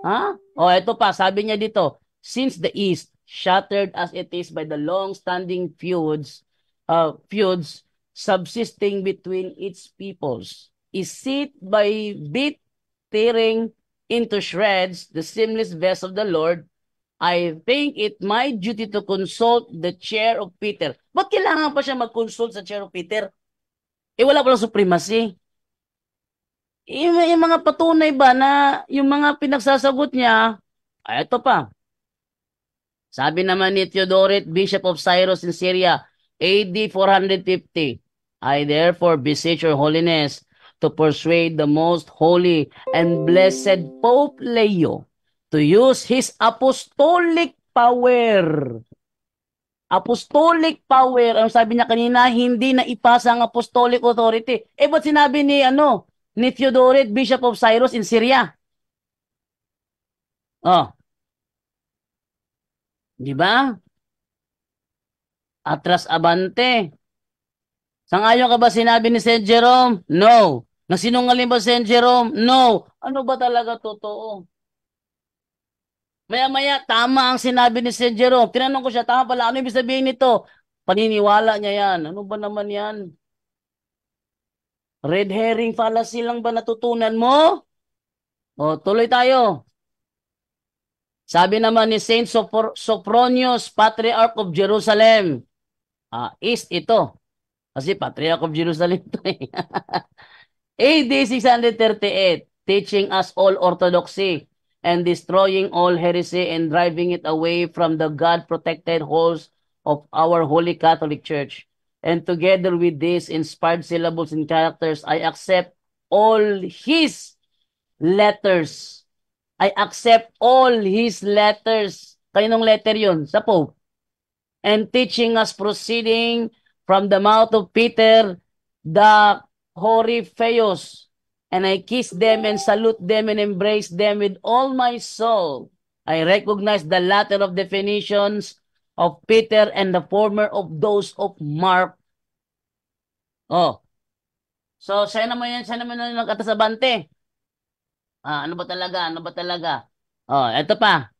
Ha? Oh, ito pa, sabi niya dito, since the East, shattered as it is by the long-standing feuds subsisting between its peoples, is it by bit tearing into shreds the seamless vest of the Lord, I think it my duty to consult the chair of Peter. Ba't kailangan pa siya mag-consult sa chair of Peter? Wala palang supremacy. Yung mga patunay ba na yung mga pinagsasagot niya, ito pa. Sabi naman ni Theodoret, Bishop of Cyrus in Syria, AD 450, I therefore beseech your holiness to persuade the most holy and blessed Pope Leo to use his apostolic power. Apostolic power, ang sabi niya kanina, hindi na ipasa ang apostolic authority. Ba't sinabi ni Theodoret, Bishop of Cyrus in Syria? Oh, di ba? Atras abante. Sangayon ka ba sinabi ni Saint Jerome? No. Nagsinungaling ba Saint Jerome? No. Ano ba talaga totoo? Maya-maya, tama ang sinabi ni Saint Jerome. Tinanong ko siya, tama pala. Ano ibig sabihin nito? Paniniwala niya yan. Ano ba naman yan? Red herring fallacy lang ba natutunan mo? O, tuloy tayo. Sabi naman ni Saint Sophronius, Patriarch of Jerusalem. East ito. Kasi Patriarch of Jerusalem ito eh. AD 638, teaching us all orthodoxy and destroying all heresy and driving it away from the God-protected halls of our Holy Catholic Church. And together with these inspired syllables and characters, I accept all his letters. I accept all his letters. Kaninong letter yun? Sa Pope. And teaching us proceeding from the mouth of Peter, the Horipheus. And I kiss them and salute them and embrace them with all my soul. I recognize the latter of definitions of Peter and the former of those of Mark. Oh. So, siya naman yung nag-atasabante. Ano ba talaga? Ano ba talaga? Oh, eto pa.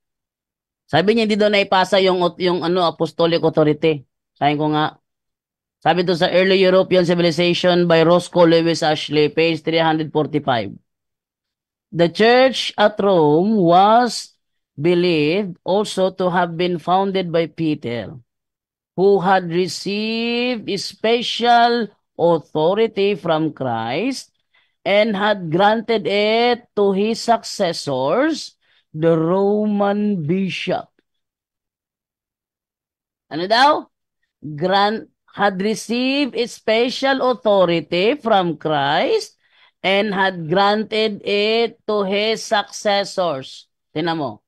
Sabi niya hindi daw naipasa yung ano apostolic authority. Sabi ko nga, sabi to sa Early European Civilization by Roscoe Lewis Ashley, page 345. The church at Rome was believed also to have been founded by Peter, who had received special authority from Christ and had granted it to his successors, the Roman bishop. Ano daw? Had received special authority from Christ and had granted it to his successors. Tingnan mo.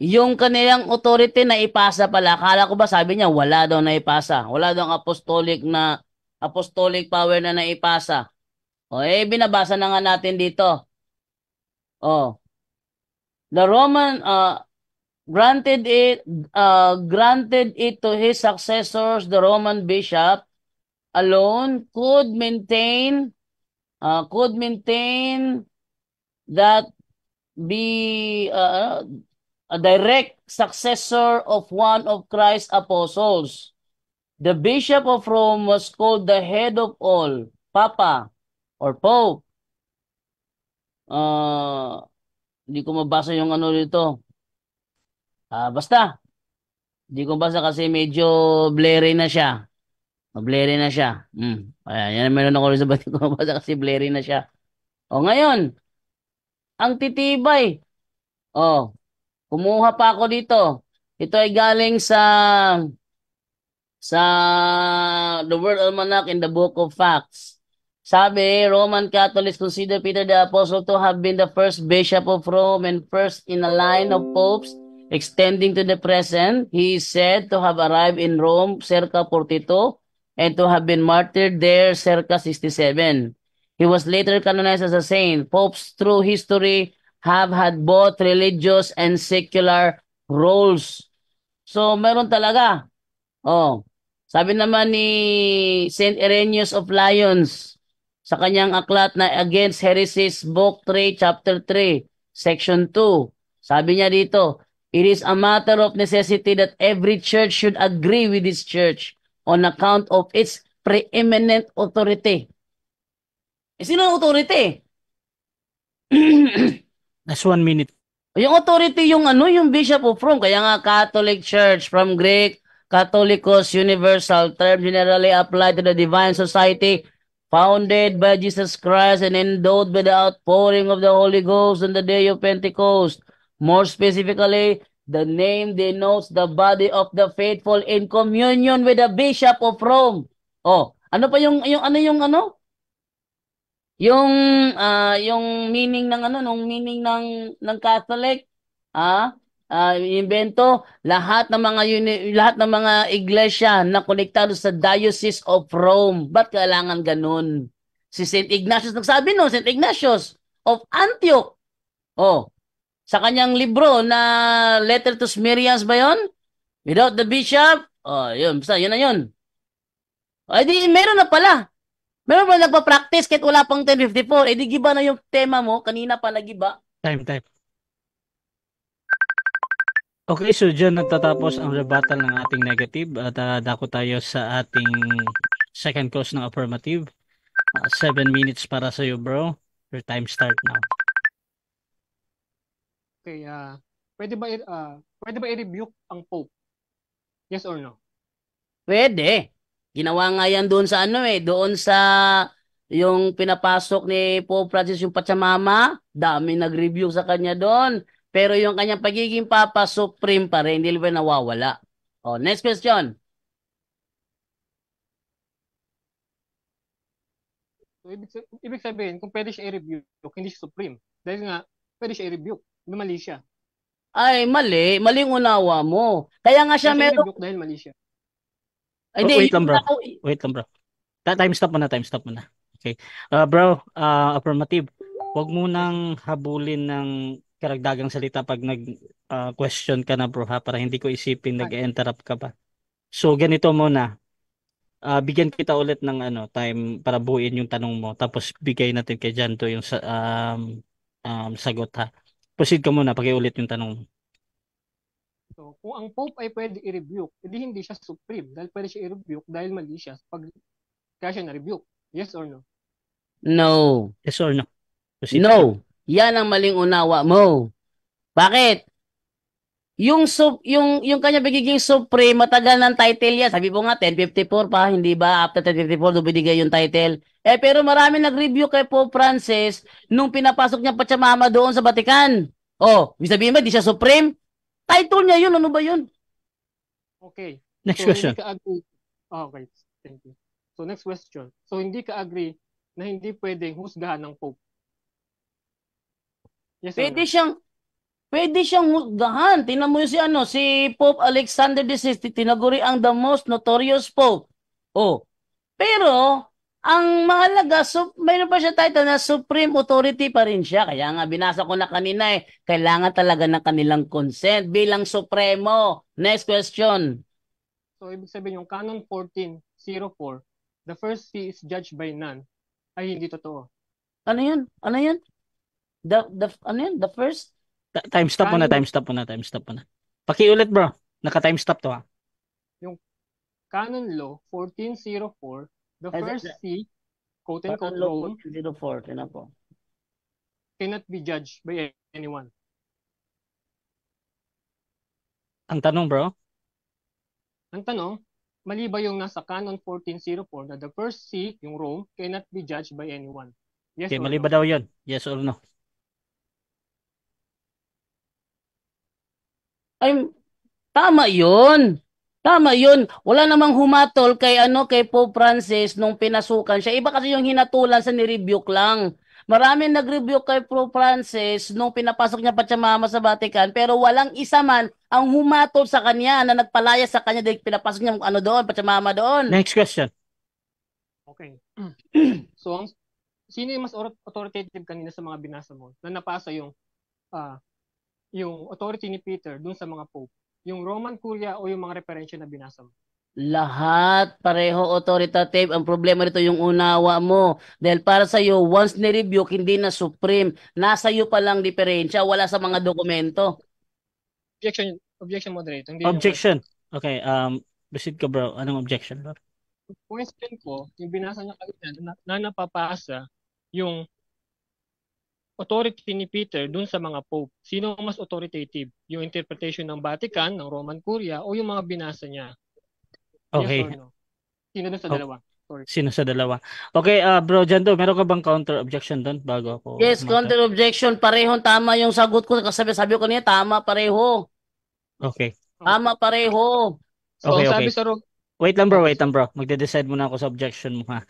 Yung kanilang authority na ipasa pala, akala ko ba sabi niya wala daw na ipasa. Wala daw apostolic power na naipasa. O binabasa na nga natin dito. Oh. The Roman granted it to his successors, the Roman bishop alone could maintain that be a direct successor of one of Christ's apostles. The Bishop of Rome was called the head of all, Papa or Pope. Hindi ko mabasa yung ano dito. Basta. Hindi ko basa kasi medyo blurry na siya. Blurry na siya. Ayan, yan meron ako rin sa ba't ko mabasa kasi blurry na siya. O ngayon, ang titibay. O, kumuha pa ako dito. Ito ay galing sa The World Almanac in the Book of Facts. Sabi, Roman Catholics consider Peter the Apostle to have been the first bishop of Rome and first in a line of popes extending to the present. He is said to have arrived in Rome circa 42 and to have been martyred there circa 67. He was later canonized as a saint. Popes through history have had both religious and secular roles. So, meron talaga. Oh, sabi naman ni Saint Irenaeus of Lyons sa kanyang aklat na Against Heresies, Book 3, Chapter 3, Section 2. Sabi niya dito, it is a matter of necessity that every church should agree with this church on account of its preeminent authority. Sino ang authority? That's 1 minute. Yung authority, yung Bishop of Rome. Kaya nga Catholic Church from Greek, Catholicos, universal term generally applied to the divine society founded by Jesus Christ and endowed by the outpouring of the Holy Ghost on the day of Pentecost. More specifically, the name denotes the body of the faithful in communion with the Bishop of Rome. Oh, ano pa yung yung meaning ng ng Catholic, invento lahat ng mga iglesia na konektado sa Diocese of Rome. Ba't kailangan ganun? Si St. Ignatius nagsabi no, St. Ignatius of Antioch. Oh, sa kanyang libro na Letter to Smyrnians ba 'yon? Without the bishop, yun, basta yun na yun. Ay di meron na pala. Meron ba nagpa-practice kahit wala pang 10:54? Di giba na yung tema mo. Kanina pa nagiba. Time. Okay, so dyan nagtatapos ang rebuttal ng ating negative at dako tayo sa ating second clause ng affirmative. 7 minutes para sa iyo, bro. Your time start now. Okay, pwede ba i-rebuke ang Pope? Yes or no? Pwede. Ginawa nga yan doon sa doon sa Yung pinapasok ni Pope Francis yung Pachamama, dami nag-review sa kanya doon. Pero yung kanyang pagiging Papa Supreme pa rin, hindi ba nawawala? Oh, next question. So, ibig sabihin, kung pwede siya i-rebuke, hindi siya supreme. Dahil nga, pwede siya i-rebuke. Mali siya. Ay, mali. Maling unawa mo. Kaya nga siya Kaya siya meron... i-rebuke dahil mali siya. Hindi, Wait lang yung bro. ako... Wait lang bro. Time stop muna, time stop muna. Okay. Bro, affirmative. Huwag mo nang habulin ng karagdagang salita pag nag question ka na bro ha, para hindi ko isipin Ay, nag-interrupt ka pa. So ganito muna. Bigyan kita ulit ng time para buuin yung tanong mo, tapos bigay natin kay Janto yung sagot ha. Proceed ka muna, pakiulit yung tanong mo. so, kung ang Pope ay pwede i-rebuke, edi hindi siya supreme. Dahil pwede siya i-rebuke dahil mali siya. Kaya siya na-rebuke. Yes or no? No. Yes or no? Proceed. No. Yan ang maling unawa mo. Bakit? Yung kanya pagiging supreme, matagal ng title yan. Sabi mo nga, 1054 pa, hindi ba? After 1054, binigay yung title. Pero marami nag-review kay Pope Francis nung pinapasok niya Pachamama doon sa Vatican. Oh, ibig sabihin ba, di siya supreme? Title niya yun, ano ba yun? Okay. Next So, question. hindi ka agree. Okay, thank you. So, next question. So, hindi ka agree na hindi pwedeng husgahan ng Pope. Yes or Pwede no? siyang, pwede siyang husgahan. Tingnan mo yung si Pope Alexander XVI, tinaguri ang the most notorious Pope. Oh, pero, ang mahalaga, mayroon pa siya title na Supreme Authority pa rin siya. Kaya nga, binasa ko na kanina kailangan talaga ng kanilang consent bilang Supremo. Next question. So, ibig sabihin yung Canon 1404, the first see is judged by none, ay hindi totoo. Ano yun? Ano yun? Ano yun? The first? Time stop muna, Canon, time stop muna, time stop muna. Pakiulit bro. Naka-time stop to ha. yung Canon Law 1404, the Ay, first see, quote-unquote, Law Rome, 04. Tingnan po. cannot be judged by anyone. Ang tanong bro, Ang tanong, mali ba yung nasa Canon 1404 na the first see, yung Rome, cannot be judged by anyone? Yes okay, or mali no? ba daw yun? Yes or no? Ay, tama yun. Tama yun. Wala namang humatol kay Pope Francis nung pinasukan siya. Iba kasi yung hinatulan sa ni-rebuke lang. Maraming nag-rebuke kay Pope Francis nung pinapasok niya Pachamama sa Vatican, pero walang isa man ang humatol sa kanya na nagpalaya sa kanya dahil pinapasok niya doon, Pachamama doon. Next question. Okay. So, sino yung mas authoritative kanina sa mga binasa mo na napasa yung authority ni Peter dun sa mga pope? Yung Roman Curia o yung mga referensya na binasa mo? Lahat pareho authoritative. Ang problema nito yung unawa mo. Dahil para sa iyo, once ni-rebuke, hindi na supreme. Nasa iyo pa lang diferensya, wala sa mga dokumento. Objection moderator. Hindi yung Objection. Okay, proceed ka bro. Anong objection bro? question ko, yung binasa niya kanina na napapasa yung authority ni Peter dun sa mga pope. Sino ang mas authoritative? Yung interpretation ng Vatican, ng Roman Curia, o yung mga binasa niya? Yes or Okay. no? Sino dun sa Oh, dalawa? Sorry. sino sa dalawa? Okay, bro Jando, meron ka bang counter objection doon bago ako Yes, umangkat? counter objection. Parehong tama yung sagot ko. Sabi ko niya, tama pareho. Okay. Okay. Tama pareho. So, Okay, ang okay. sabi sa Wait lang bro, okay, wait lang bro. Magde-decide muna ako sa objection mo ha.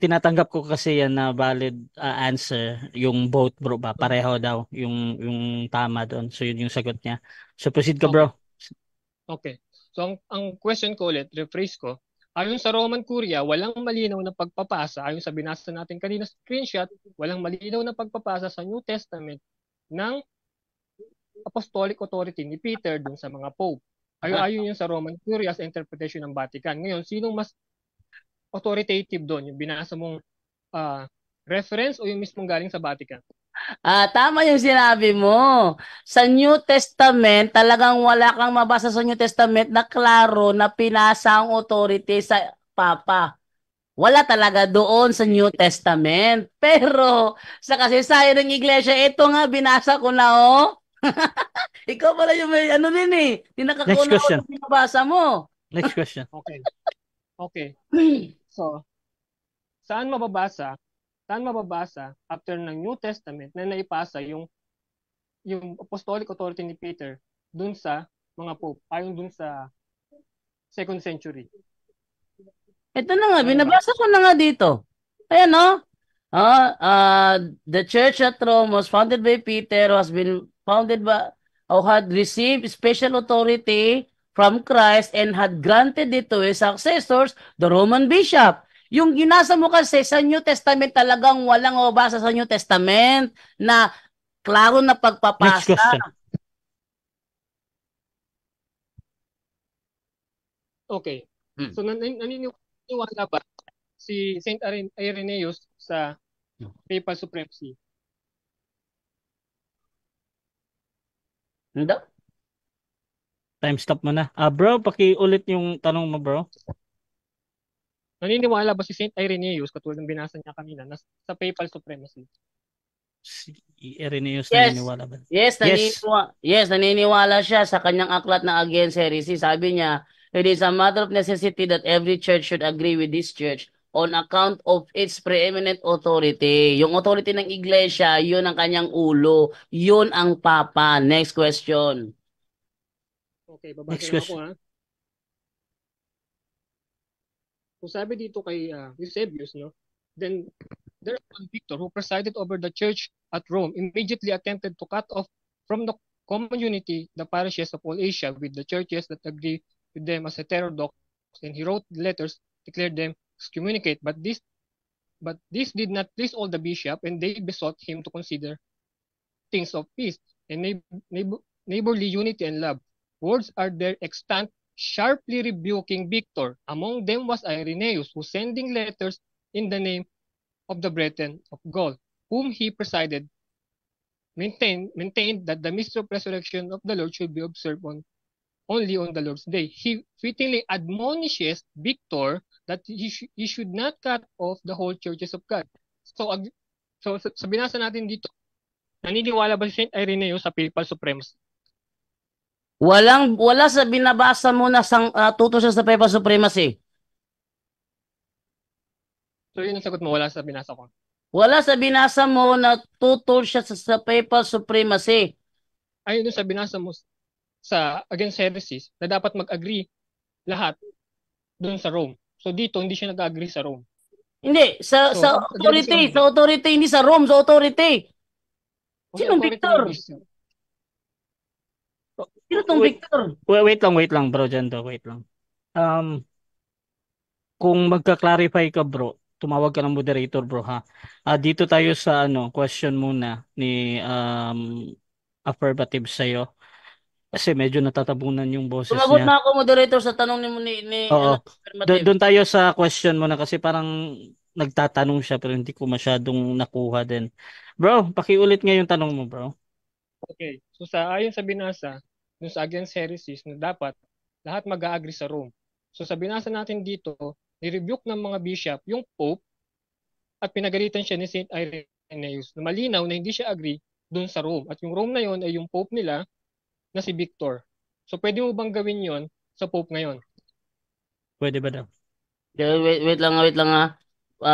Tinatanggap ko kasi yan na valid answer yung both bro ba. Pareho daw yung tama doon. So yun yung sagot niya. So proceed ka okay. bro. Okay. So, ang question ko ulit, rephrase ko, ayon sa Roman Curia, walang malinaw na pagpapasa, ayon sa binasa natin kanina sa screenshot, walang malinaw na pagpapasa sa New Testament ng apostolic authority ni Peter dun sa mga pope. Ayon yun sa Roman Curia sa interpretation ng Vatican. Ngayon, sinong mas authoritative doon? Yung binasa mong reference o yung mismong galing sa Vatican? Tama yung sinabi mo. Sa New Testament, talagang wala kang mabasa sa New Testament na klaro na pinasa ang authority sa Papa. Wala talaga doon sa New Testament. Pero sa kasaysayan ng iglesia, ito nga binasa ko na Ikaw pala yung may ano din eh. Next Tinakakauna ko question. yung binabasa mo. Next question. Okay. Okay. So, saan mababasa, after ng New Testament na naipasa yung apostolic authority ni Peter dun sa mga pope, ayon dun sa 2nd century. Ito na nga, Tama ba? binabasa ko na nga dito. Ayan, no? The church at Rome was founded by Peter, has been founded by, or had received special authority from Christ and had granted it to his successors, the Roman bishop. Yung ginasa mo kasi sa New Testament talagang walang mabasa sa New Testament na klaro na Next pagpapasa. question. Okay. So naniniwala ba si Saint Irenaeus sa papal supremacy? Hindi. Time stop mo na. Bro, pakiulit yung tanong mo, bro. Naniniwala ba si Saint Irenaeus, katulad ng binasa niya kanina, na sa papal supremacy? Si Irenaeus Yes. naniniwala ba? Yes, Yes. naniniwala siya sa kanyang aklat na Against Heresy. Sabi niya, it is a matter of necessity that every church should agree with this church on account of its preeminent authority. Yung authority ng iglesia, yun ang kanyang ulo. Yun ang papa. Next question. Okay, Next babasa lang ako question. ha. So sabi dito kay Eusebius, no? Then there was one Victor who presided over the church at Rome, immediately attempted to cut off from the common unity the parishes of all Asia with the churches that agree with them as heterodox, and he wrote letters, declared them excommunicate. But this did not please all the bishop, and they besought him to consider things of peace and neighborly unity and love. Words are there extant, sharply rebuking Victor. Among them was Irenaeus, who sending letters in the name of the Brethren of Gaul, whom he presided, maintained that the mystery of resurrection of the Lord should be observed only on the Lord's day. He fittingly admonishes Victor that he should not cut off the whole churches of God. So sa binasa natin dito, naniniwala ba si Saint Irenaeus sa papal supremacy? Wala sa binabasa mo na tuto siya sa papal supremacy. So yun ang sagot mo, wala sa binasa ko. Wala sa binasa mo na tutol siya sa papal supremacy. Ayun sa binasa mo sa Against Heresies na dapat mag-agree lahat doon sa Rome. So dito, hindi siya nag-agree sa Rome. Hindi, sa authority, hindi sa Rome, sa authority. Sino Victor? Sino tong Victor? Wait lang, bro, dyan to, wait lang. Kung magka-clarify ka, bro, tumawag ka ng moderator, bro, ha. Dito tayo sa question muna ni affirmative sa'yo. Kasi medyo natatabunan yung boses Tumagot niya. na ako moderator sa tanong ni Oo. affirmative. Doon tayo sa question muna kasi parang nagtatanong siya pero hindi ko masyadong nakuha din. Bro, pakiulit nga yung tanong mo, bro. Okay. So ayon sa binasa, dun sa Against Heresies na dapat lahat mag-agree sa Rome. So sa binasa natin dito, ni-rebuke ng mga bishop yung Pope at pinagalitan siya ni Saint Irenaeus na malinaw na hindi siya agree dun sa Rome. At yung Rome na yon ay yung Pope nila na si Victor. So pwede mo bang gawin yon sa Pope ngayon? Pwede ba daw? Wait lang ha.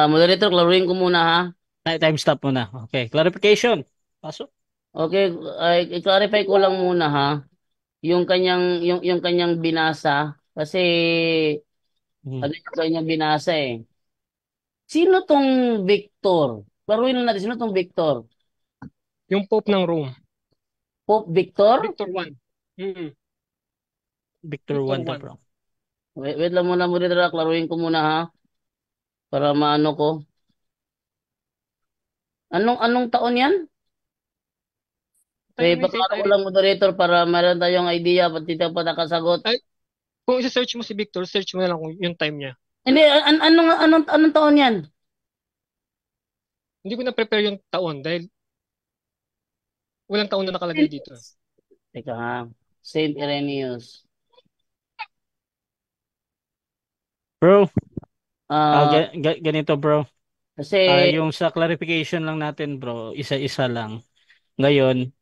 Moderator, klaruhin ko muna ha. Time stop muna. Okay, clarification. Pasok. Okay, i-clarify ko lang muna ha. Yung kanyang binasa kasi ano yung kanyang binasa eh. Sino tong Victor? Klaruhin lang natin, sino tong Victor? Yung Pope ng Rome. Pope Victor? Victor 1. Mm-hmm. Victor 1 daw, bro. Wait lang muna, moderator. Klaruhin ko muna ha. Para maano ko. Anong taon yan? Okay, baka ko lang moderator para meron tayong idea pati tayo pa nakasagot. Ay, kung isa-search mo si Victor, search mo na lang kung yung time niya. Hindi, anong taon yan? Hindi ko na-prepare yung taon dahil walang taon na nakalagay dito. Teka ha. Saint Irenaeus. Bro, ganito, bro. Kasi yung sa clarification lang natin, bro, isa-isa lang. Ngayon,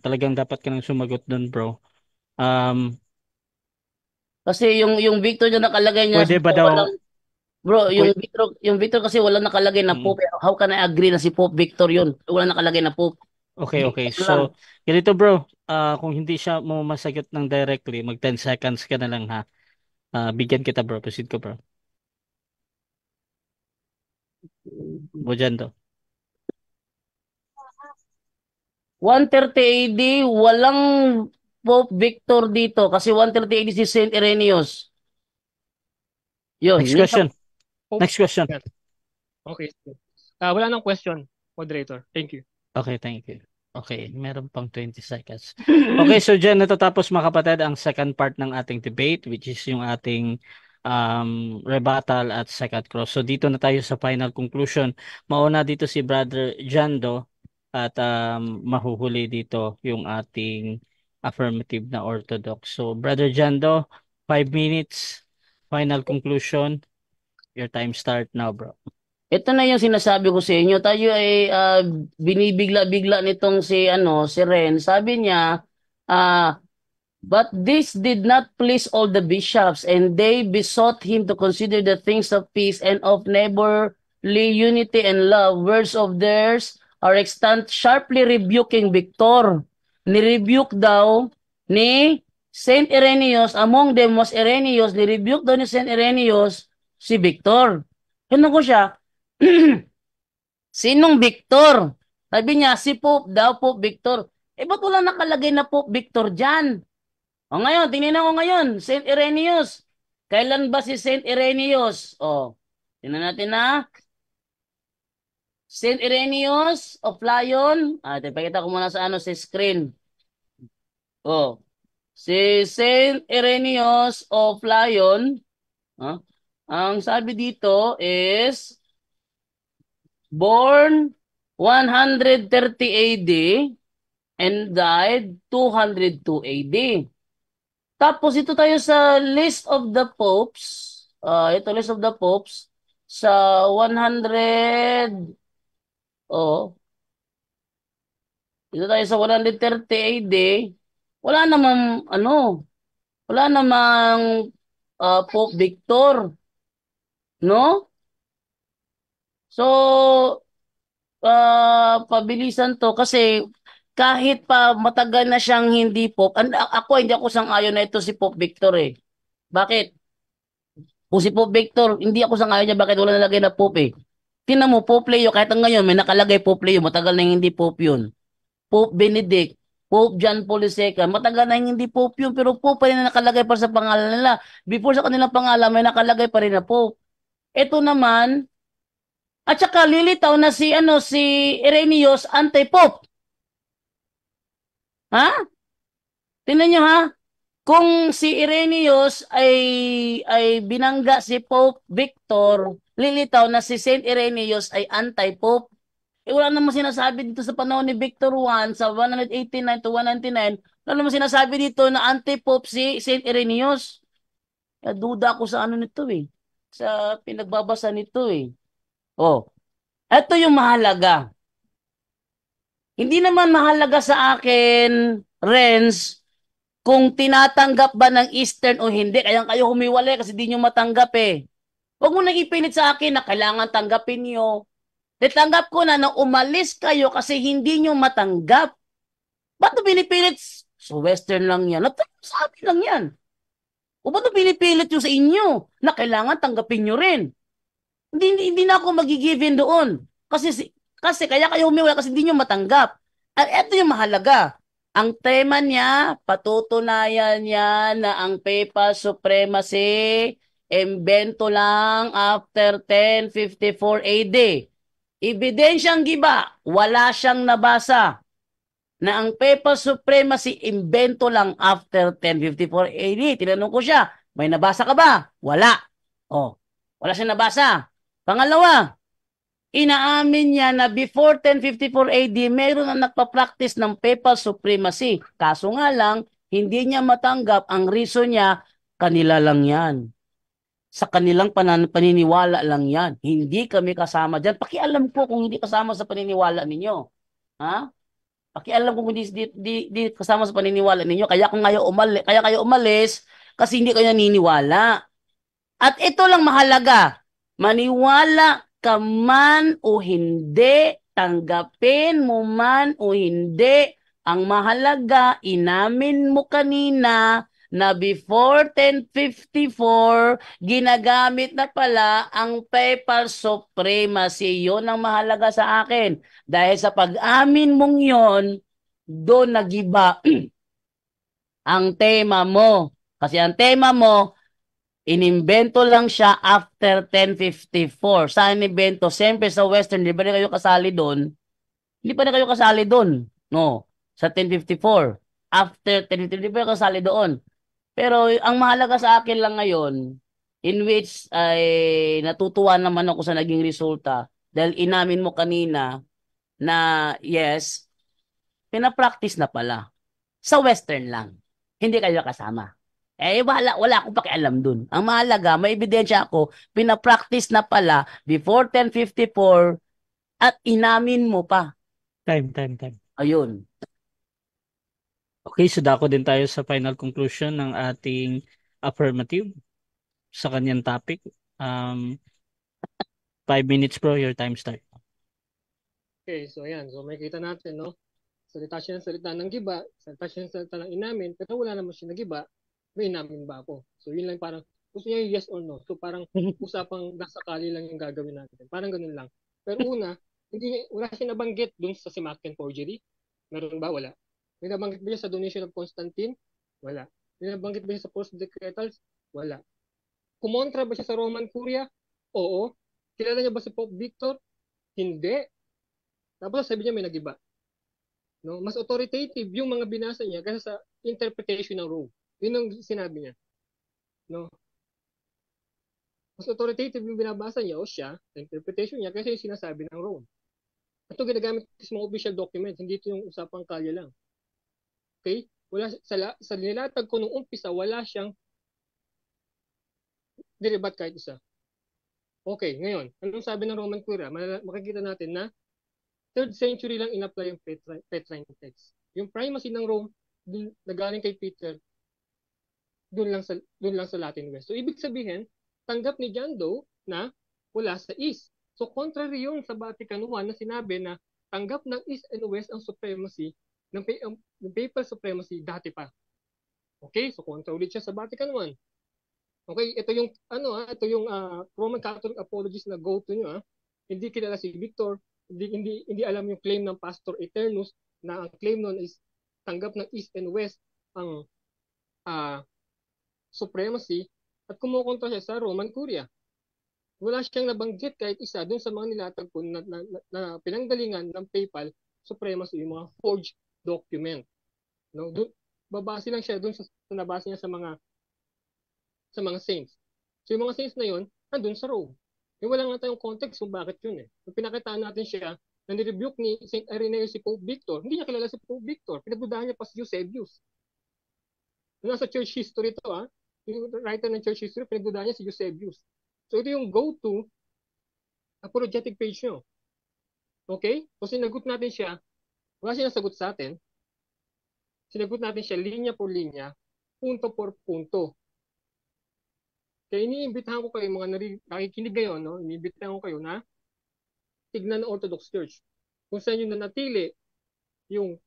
talagang dapat ka nang sumagot doon, bro. Kasi yung Victor na nakalagay niya Pwede ba daw Bro, Pwede, Yung Victor kasi wala nakalagay na Pope. How can I agree na si Pope Victor yun? Wala nakalagay na Pope. okay. Victor lang. So, ganito bro, kung hindi siya mo masagot ng directly, mag 10 seconds ka na lang ha. Bigyan kita bro, proceed ko bro. Bojando. 130 AD, walang Pope Victor dito kasi 130 AD si Saint Irenaeus. Yun, Next yun lang. question. Oh, Next question. yan. Okay. Wala nang question, moderator. Thank you. Okay, thank you. Okay, meron pang 20 seconds. Okay, so dyan natatapos mga kapatid ang second part ng ating debate, which is yung ating rebuttal at second cross. So dito na tayo sa final conclusion. Mauna dito si Brother Jando at mahuhuli dito yung ating affirmative na orthodox. So Brother Jando, 5 minutes, final conclusion. Your time start now, bro. Ito na yung sinasabi ko sa inyo. Tayo ay binibigla-bigla nitong si Ren. Sabi niya, ah, but this did not please all the bishops, and they besought him to consider the things of peace and of neighborly unity and love. Words of theirs are extant, sharply rebuking Victor. Ni-rebuke daw ni Saint Irenaeus, among them was Irenaeus, ni-rebuke daw ni Saint Irenaeus si Victor. Yun ko siya, sinong Victor? Sabi niya, si Pope daw, Pope Victor. Ba't wala nakalagay na Pope Victor dyan? O ngayon, tingnan ko ngayon, Saint Irenaeus. Kailan ba si Saint Irenaeus? Tingnan natin na. Saint Irenaeus of Lyon. Ipakita ko muna sa screen. Oh, si Saint Irenaeus of Lyon. Ang sabi dito is born 130 AD and died 202 AD. Tapos ito tayo sa list of the popes. Ito list of the popes sa 100. Oh, ito tayo sa 130 AD. Wala namang wala namang Pope Victor, no? So pabilisan to kasi kahit pa matagal na siyang hindi Pope, hindi ako sang-ayon na ito si Pope Victor eh. Bakit? Kung si Pope Victor, hindi ako sang-ayon niya bakit wala nalagay na Pope eh. Tingnan mo, Pope Leo, kahit ang ngayon may nakalagay Pope Leo, matagal na hindi Pope yun. Pope Benedict, Pope John Paul II, matagal na hindi Pope yun, pero Pope pa rin na nakalagay pa sa pangalan nila. Before sa kanilang pangalan, may nakalagay pa rin na Pope. Ito naman, at saka lilitaw na si Irenaeus anti-Pope. Ha? Tingnan nyo ha? Kung si Irenaeus ay binangga si Pope Victor, lilitaw na si Saint Irenaeus ay anti-Pope. Wala namang sinasabi dito sa panahon ni Victor I sa 189 to 199, wala namang sinasabi dito na anti-Pope si Saint Irenaeus. Kaya duda ako sa nito eh. Sa pinagbabasa nito eh. Ito yung mahalaga. Hindi naman mahalaga sa akin, Renz, kung tinatanggap ba ng Eastern o hindi. Kaya kayo humiwalay kasi di nyo matanggap eh. Huwag mo nang ipilit sa akin na kailangan tanggapin nyo. Natanggap ko na umalis kayo kasi hindi nyo matanggap. Ba't ito pinipilit? So Western lang yan. Sa amin lang yan. O ba't ito pinipilit nyo sa inyo na kailangan tanggapin nyo rin? Hindi na ako magigiven doon. Kasi kaya kayo humiwalay kasi hindi nyo matanggap. At ito yung mahalaga. Ang tema niya, patutunayan niya na ang papal supremacy imbento lang after 1054 AD. Ebidensyang giba, wala siyang nabasa na ang papal supremacy imbento lang after 1054 AD. Tinanong ko siya, may nabasa ka ba? Wala. Wala siyang nabasa. Pangalawa, inaamin niya na before 1054 AD, mayroon na nagpa-practice ng papal supremacy. Kaso nga lang, hindi niya matanggap. Ang reason niya, kanila lang yan. Sa kanilang paniniwala lang yan. Hindi kami kasama dyan. Pakialam ko kung hindi kasama sa paniniwala ninyo. Ha? Pakialam ko kung hindi kasama sa paniniwala ninyo. Kaya kayo umalis kasi hindi kayo naniniwala. At ito lang mahalaga. Maniwala ka man o hindi, tanggapin mo man o hindi, ang mahalaga, inamin mo kanina na before 1054, ginagamit na pala ang papal supremacy. Yun ang mahalaga sa akin. Dahil sa pag-amin mong yon, doon nagiba ang tema mo. Kasi ang tema mo, inimbento lang siya after 1054. Saan inimbento? Siyempre sa Western, di ba na kayo kasali doon? Hindi pa na kayo kasali doon. No, sa 1054. After 1054, di pa kayo kasali doon. Pero ang mahalaga sa akin lang ngayon, in which ay natutuwa naman ako sa naging resulta dahil inamin mo kanina na yes, pinapractice na pala. Sa Western lang. Hindi kayo kasama. Eh, wala akong pakialam dun. Ang mahalaga, may ebidensya ako, pinapractice na pala before 1054 at inamin mo pa. Time. Ayun. Okay, so dako din tayo sa final conclusion ng ating affirmative sa kanyang topic. 5 minutes bro, your time start. Okay, so ayan. So makikita natin, no? Salita siya ng salita ng giba, salita siya ng salita ng inamin, pero wala naman siya nagiba, may inamin ba ako? So yun lang parang, gusto niya yung yes or no. So parang usapang nasakali lang yung gagawin natin. Parang ganun lang. Pero una, wala siya nabanggit dun sa Simakian forgery. Meron ba? Wala. May nabanggit ba siya sa donation of Constantine? Wala. May nabanggit ba siya sa Post Decretals? Wala. Kumontra ba siya sa Roman Curia? Oo. Kilala niya ba si Pope Victor? Hindi. Tapos sabi niya may nagiba. No? Mas authoritative yung mga binasa niya kaysa sa interpretation ng Rome. Yun ang sinabi niya. No? Mas authoritative yung binabasa niya o siya, sa interpretation niya kaysa yung sinasabi ng Rome. Ito ginagamit sa mga official documents, hindi ito yung usapang kalye lang. Okay? Wala, sa nilatag ko nung umpisa, wala siyang diribat kahit isa. Okay, ngayon, anong sabi ng Roman Curia? Makikita natin na 3rd century lang in-apply yung Petrine text. Yung primacy ng Rome, na galing kay Peter, doon lang sa Latin West. So, ibig sabihin, tanggap ni John Doe na wala sa East. So, contrary yun sa Vatican I na sinabi na tanggap ng East and West ang supremacy, ng papal supremacy dati pa. Okay? So, kontra ulit siya sa Vatican I. Okay, ito yung Roman Catholic apologists na go-to nyo. Hindi kilala si Victor, hindi alam yung claim ng Pastor Eternus na ang claim nun is tanggap ng East and West ang supremacy at kumukontra siya sa Roman Curia. Wala siyang nabanggit kahit isa dun sa mga nilatag ko na pinanggalingan ng papal supremacy, yung mga forged document. No? Babase lang siya dun sa nabasa niya sa mga saints. So yung mga saints na yun, nandun sa Rome. Yung wala nga tayong context kung bakit yun eh. Kung pinakitaan natin siya, na nirebuke ni St. Irenaeus si Pope Victor, hindi niya kilala si Pope Victor. Pinagdudahan niya pa si Eusebius. Nasa church history to yung writer ng church history, pinagdudahan niya si Eusebius. So ito yung go-to apologetic page nyo. Okay? So sinagot natin siya, wala siya nasagot sa atin, sinagot natin siya linya por linya, punto por punto. Kaya iniimbitahan ko kayo, mga nakikinig ngayon, no? Iniimbitahan ko kayo na tignan ng Orthodox Church. Kung saan yung nanatili yung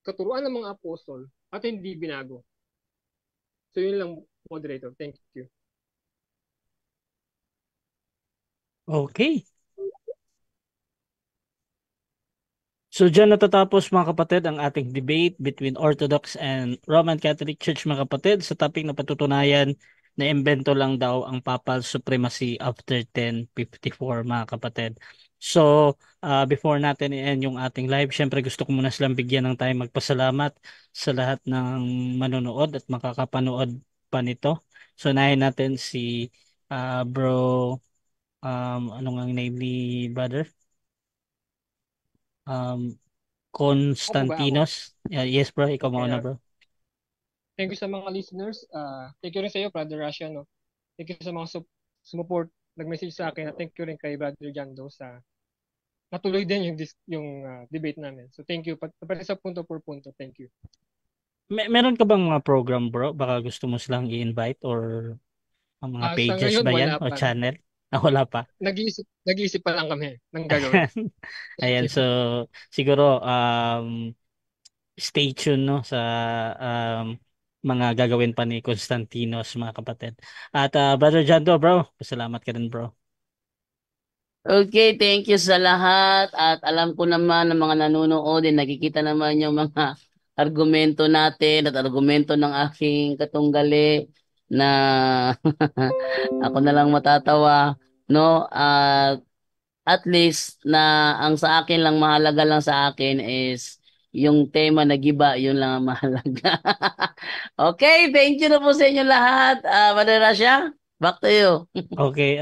katuruan ng mga apostol at hindi binago. So yun lang, moderator. Thank you. Okay. So dyan natatapos mga kapatid ang ating debate between Orthodox and Roman Catholic Church mga kapatid sa topic na patutunayan na imbento lang daw ang Papal Supremacy after 1054 mga kapatid. So before natin i-end yung ating live, syempre gusto ko muna silang bigyan ng time magpasalamat sa lahat ng manonood at makakapanood pa nito. So unahin natin si bro, ano nga ang name ni brother? Constantinos. Yes bro, ikaw Okay, mauna bro. thank you sa mga listeners. Thank you rin sa iyo, Brother Russia. No? Thank you sa mga support, nag-message sa akin. Thank you rin kay Brother Jando sa natuloy din yung debate namin. So thank you. Pati sa punto por punto. Thank you. Meron ka bang mga program bro? Baka gusto mo silang i-invite or ang mga Sa pages ngayon, ba yan wala o pa. channel? Wala pa. Nag-iisip pa lang kami ng gagawin. Thank Ayan, you. so siguro stay tuned no sa um, mga gagawin pa ni Constantinos mga kapatid. At Brother Jando, bro, pasalamat ka din, bro. Okay, thank you sa lahat. At alam ko naman ng mga nanonood, nakikita naman yung mga argumento natin at argumento ng aking katunggali na ako na lang matatawa, no? At least na ang sa akin lang mahalaga lang sa akin is yung tema na giba, yun lang ang mahalaga. Okay, thank you na po sa inyo lahat. Mother Rasha, back to you. Okay,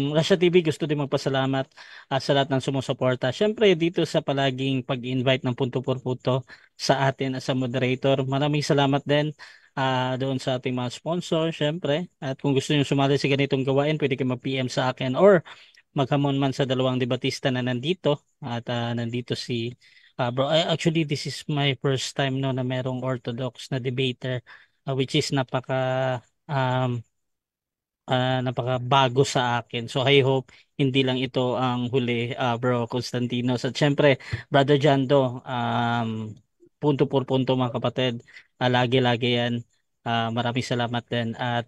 Russia TV gusto din magpasalamat sa lahat ng sumusuporta. Siyempre dito sa palaging pag-invite ng punto por punto sa atin as a moderator. Maraming salamat din doon sa ating mga sponsor, siyempre. At kung gusto niyo sumali sa ganitong gawain, pwede kayo mag-PM sa akin or maghamon man sa dalawang debatista na nandito. At nandito si bro. Actually, this is my first time no na merong orthodox na debater which is um, napakabago sa akin. So I hope hindi lang ito ang huli, bro Constantinos. At syempre, Brother Jando, punto por punto mga kapatid. Lagi-lagi yan. Maraming salamat din. At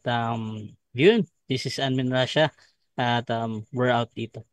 yun, this is Admin Russia. At we're out dito.